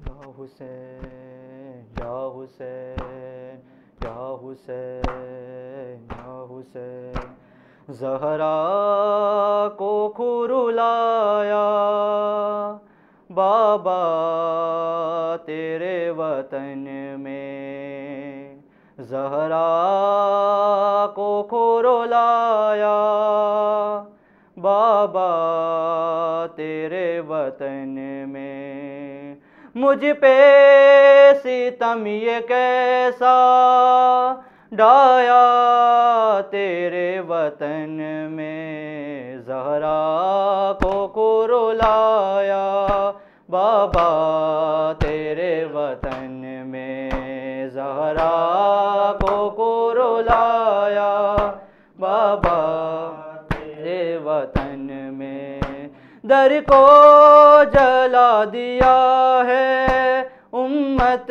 یا حسین یا حسین یا حسین یا حسین، زہرا کو کھرلایا بابا تیرے وطن میں، زہرا کو کھرلایا بابا تیرے وطن میں، مجھ پہ ستم یہ کیسا ڈایا تیرے وطن میں، زہرا کو کھرلایا بابا تیرے وطن میں، زہرا کو کھرلایا بابا تیرے وطن میں، در کو جلا دیا ہے امت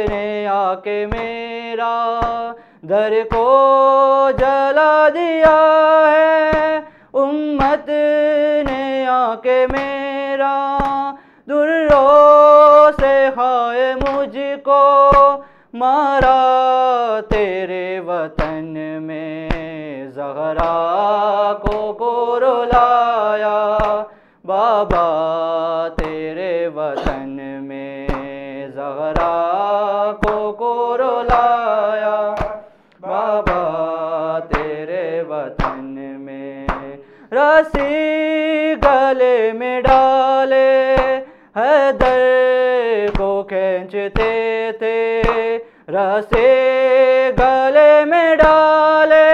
نے آ کے میرا، در کو جلا دیا ہے امت نے آ کے میرا، دروں سے ہائے مجھ کو مارا تیرے وطن میں، زہرا کو کھرلایا بابا تیرے وطن میں، زہرا کو کھرلایا بابا تیرے وطن میں، رسی گلے میں ڈالے حیدر کو کھینچتے تھے، رسی گلے میں ڈالے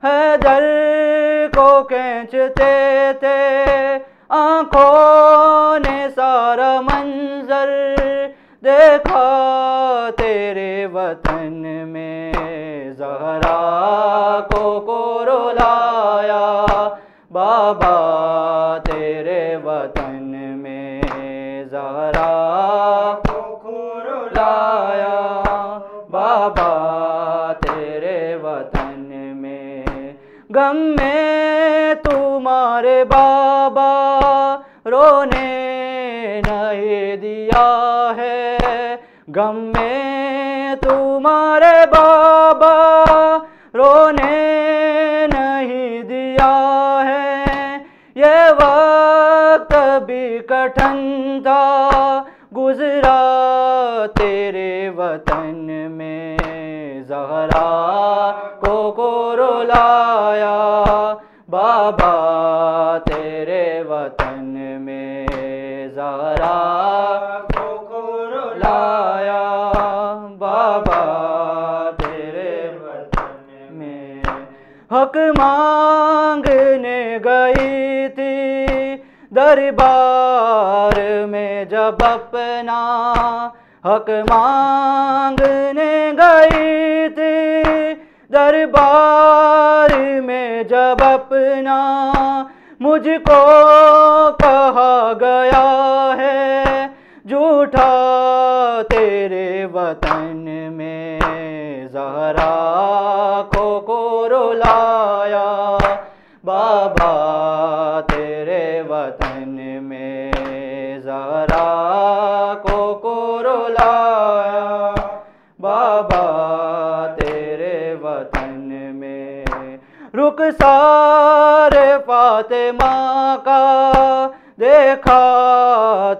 حیدر کو کھینچتے تھے، آنکھوں نے سارا منظر دیکھا تیرے وطن میں، زہرا کو کھرلایا بابا تیرے وطن میں، زہرا کو کھرلایا بابا تیرے وطن میں، غم میں تمہارے بابا رونے نہیں دیا ہے، غم میں تمہارے بابا رونے نہیں دیا ہے، یہ وقت بھی کٹھن تھا گزرا تیرے وطن میں، زہرا کو کھرلایا بابا تیرے وطن میں، زہرا کو کھرلایا بابا تیرے وطن میں، حق مانگنے گئی تھی دربار میں جب اپنا، حق مانگنے گئی تھی دربار میں جب اپنا، مجھ کو کہا گیا ہے جھوٹا تیرے وطن میں، زہرا کو کھرلایا بابا تیرے وطن میں، زہرا کو کھرلایا بابا تیرے وطن میں، رخسار فاطمہ کا دیکھا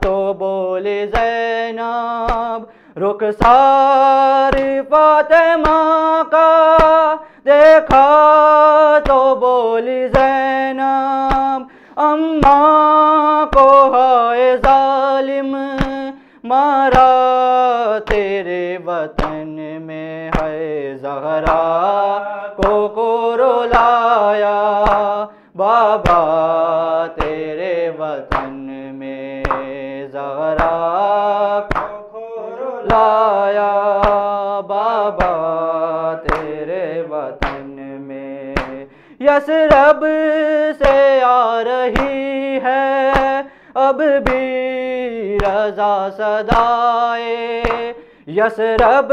تو بولی زینب، رخسار فاطمہ کا دیکھا تو بولی زینب، اماں کو ہائے ظالم مارا تیرے وطن میں ہے، زہرا کو کھرلایا بابا تیرے وطن میں، زہرا کو کھرلایا بابا تیرے وطن میں، یثرب سے آ رہی ہے اب بھی رضا صدائے، یثرب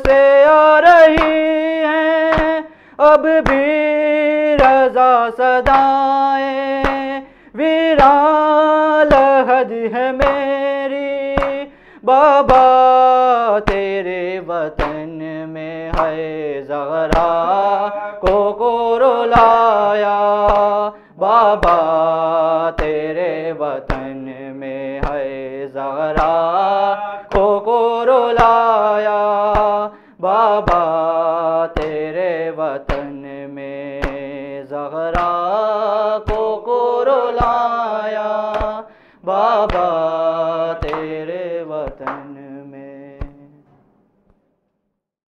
سے آ رہی ہیں اب بھی رضا صدائیں، ویران لحد ہے میری بابا تیرے وطن میں ہے زغرا کو رلایا، بابا تیرے وطن میں ہے زغرا کو رلایا، بابا تیرے وطن میں زغرا کو رلایا، بابا تیرے وطن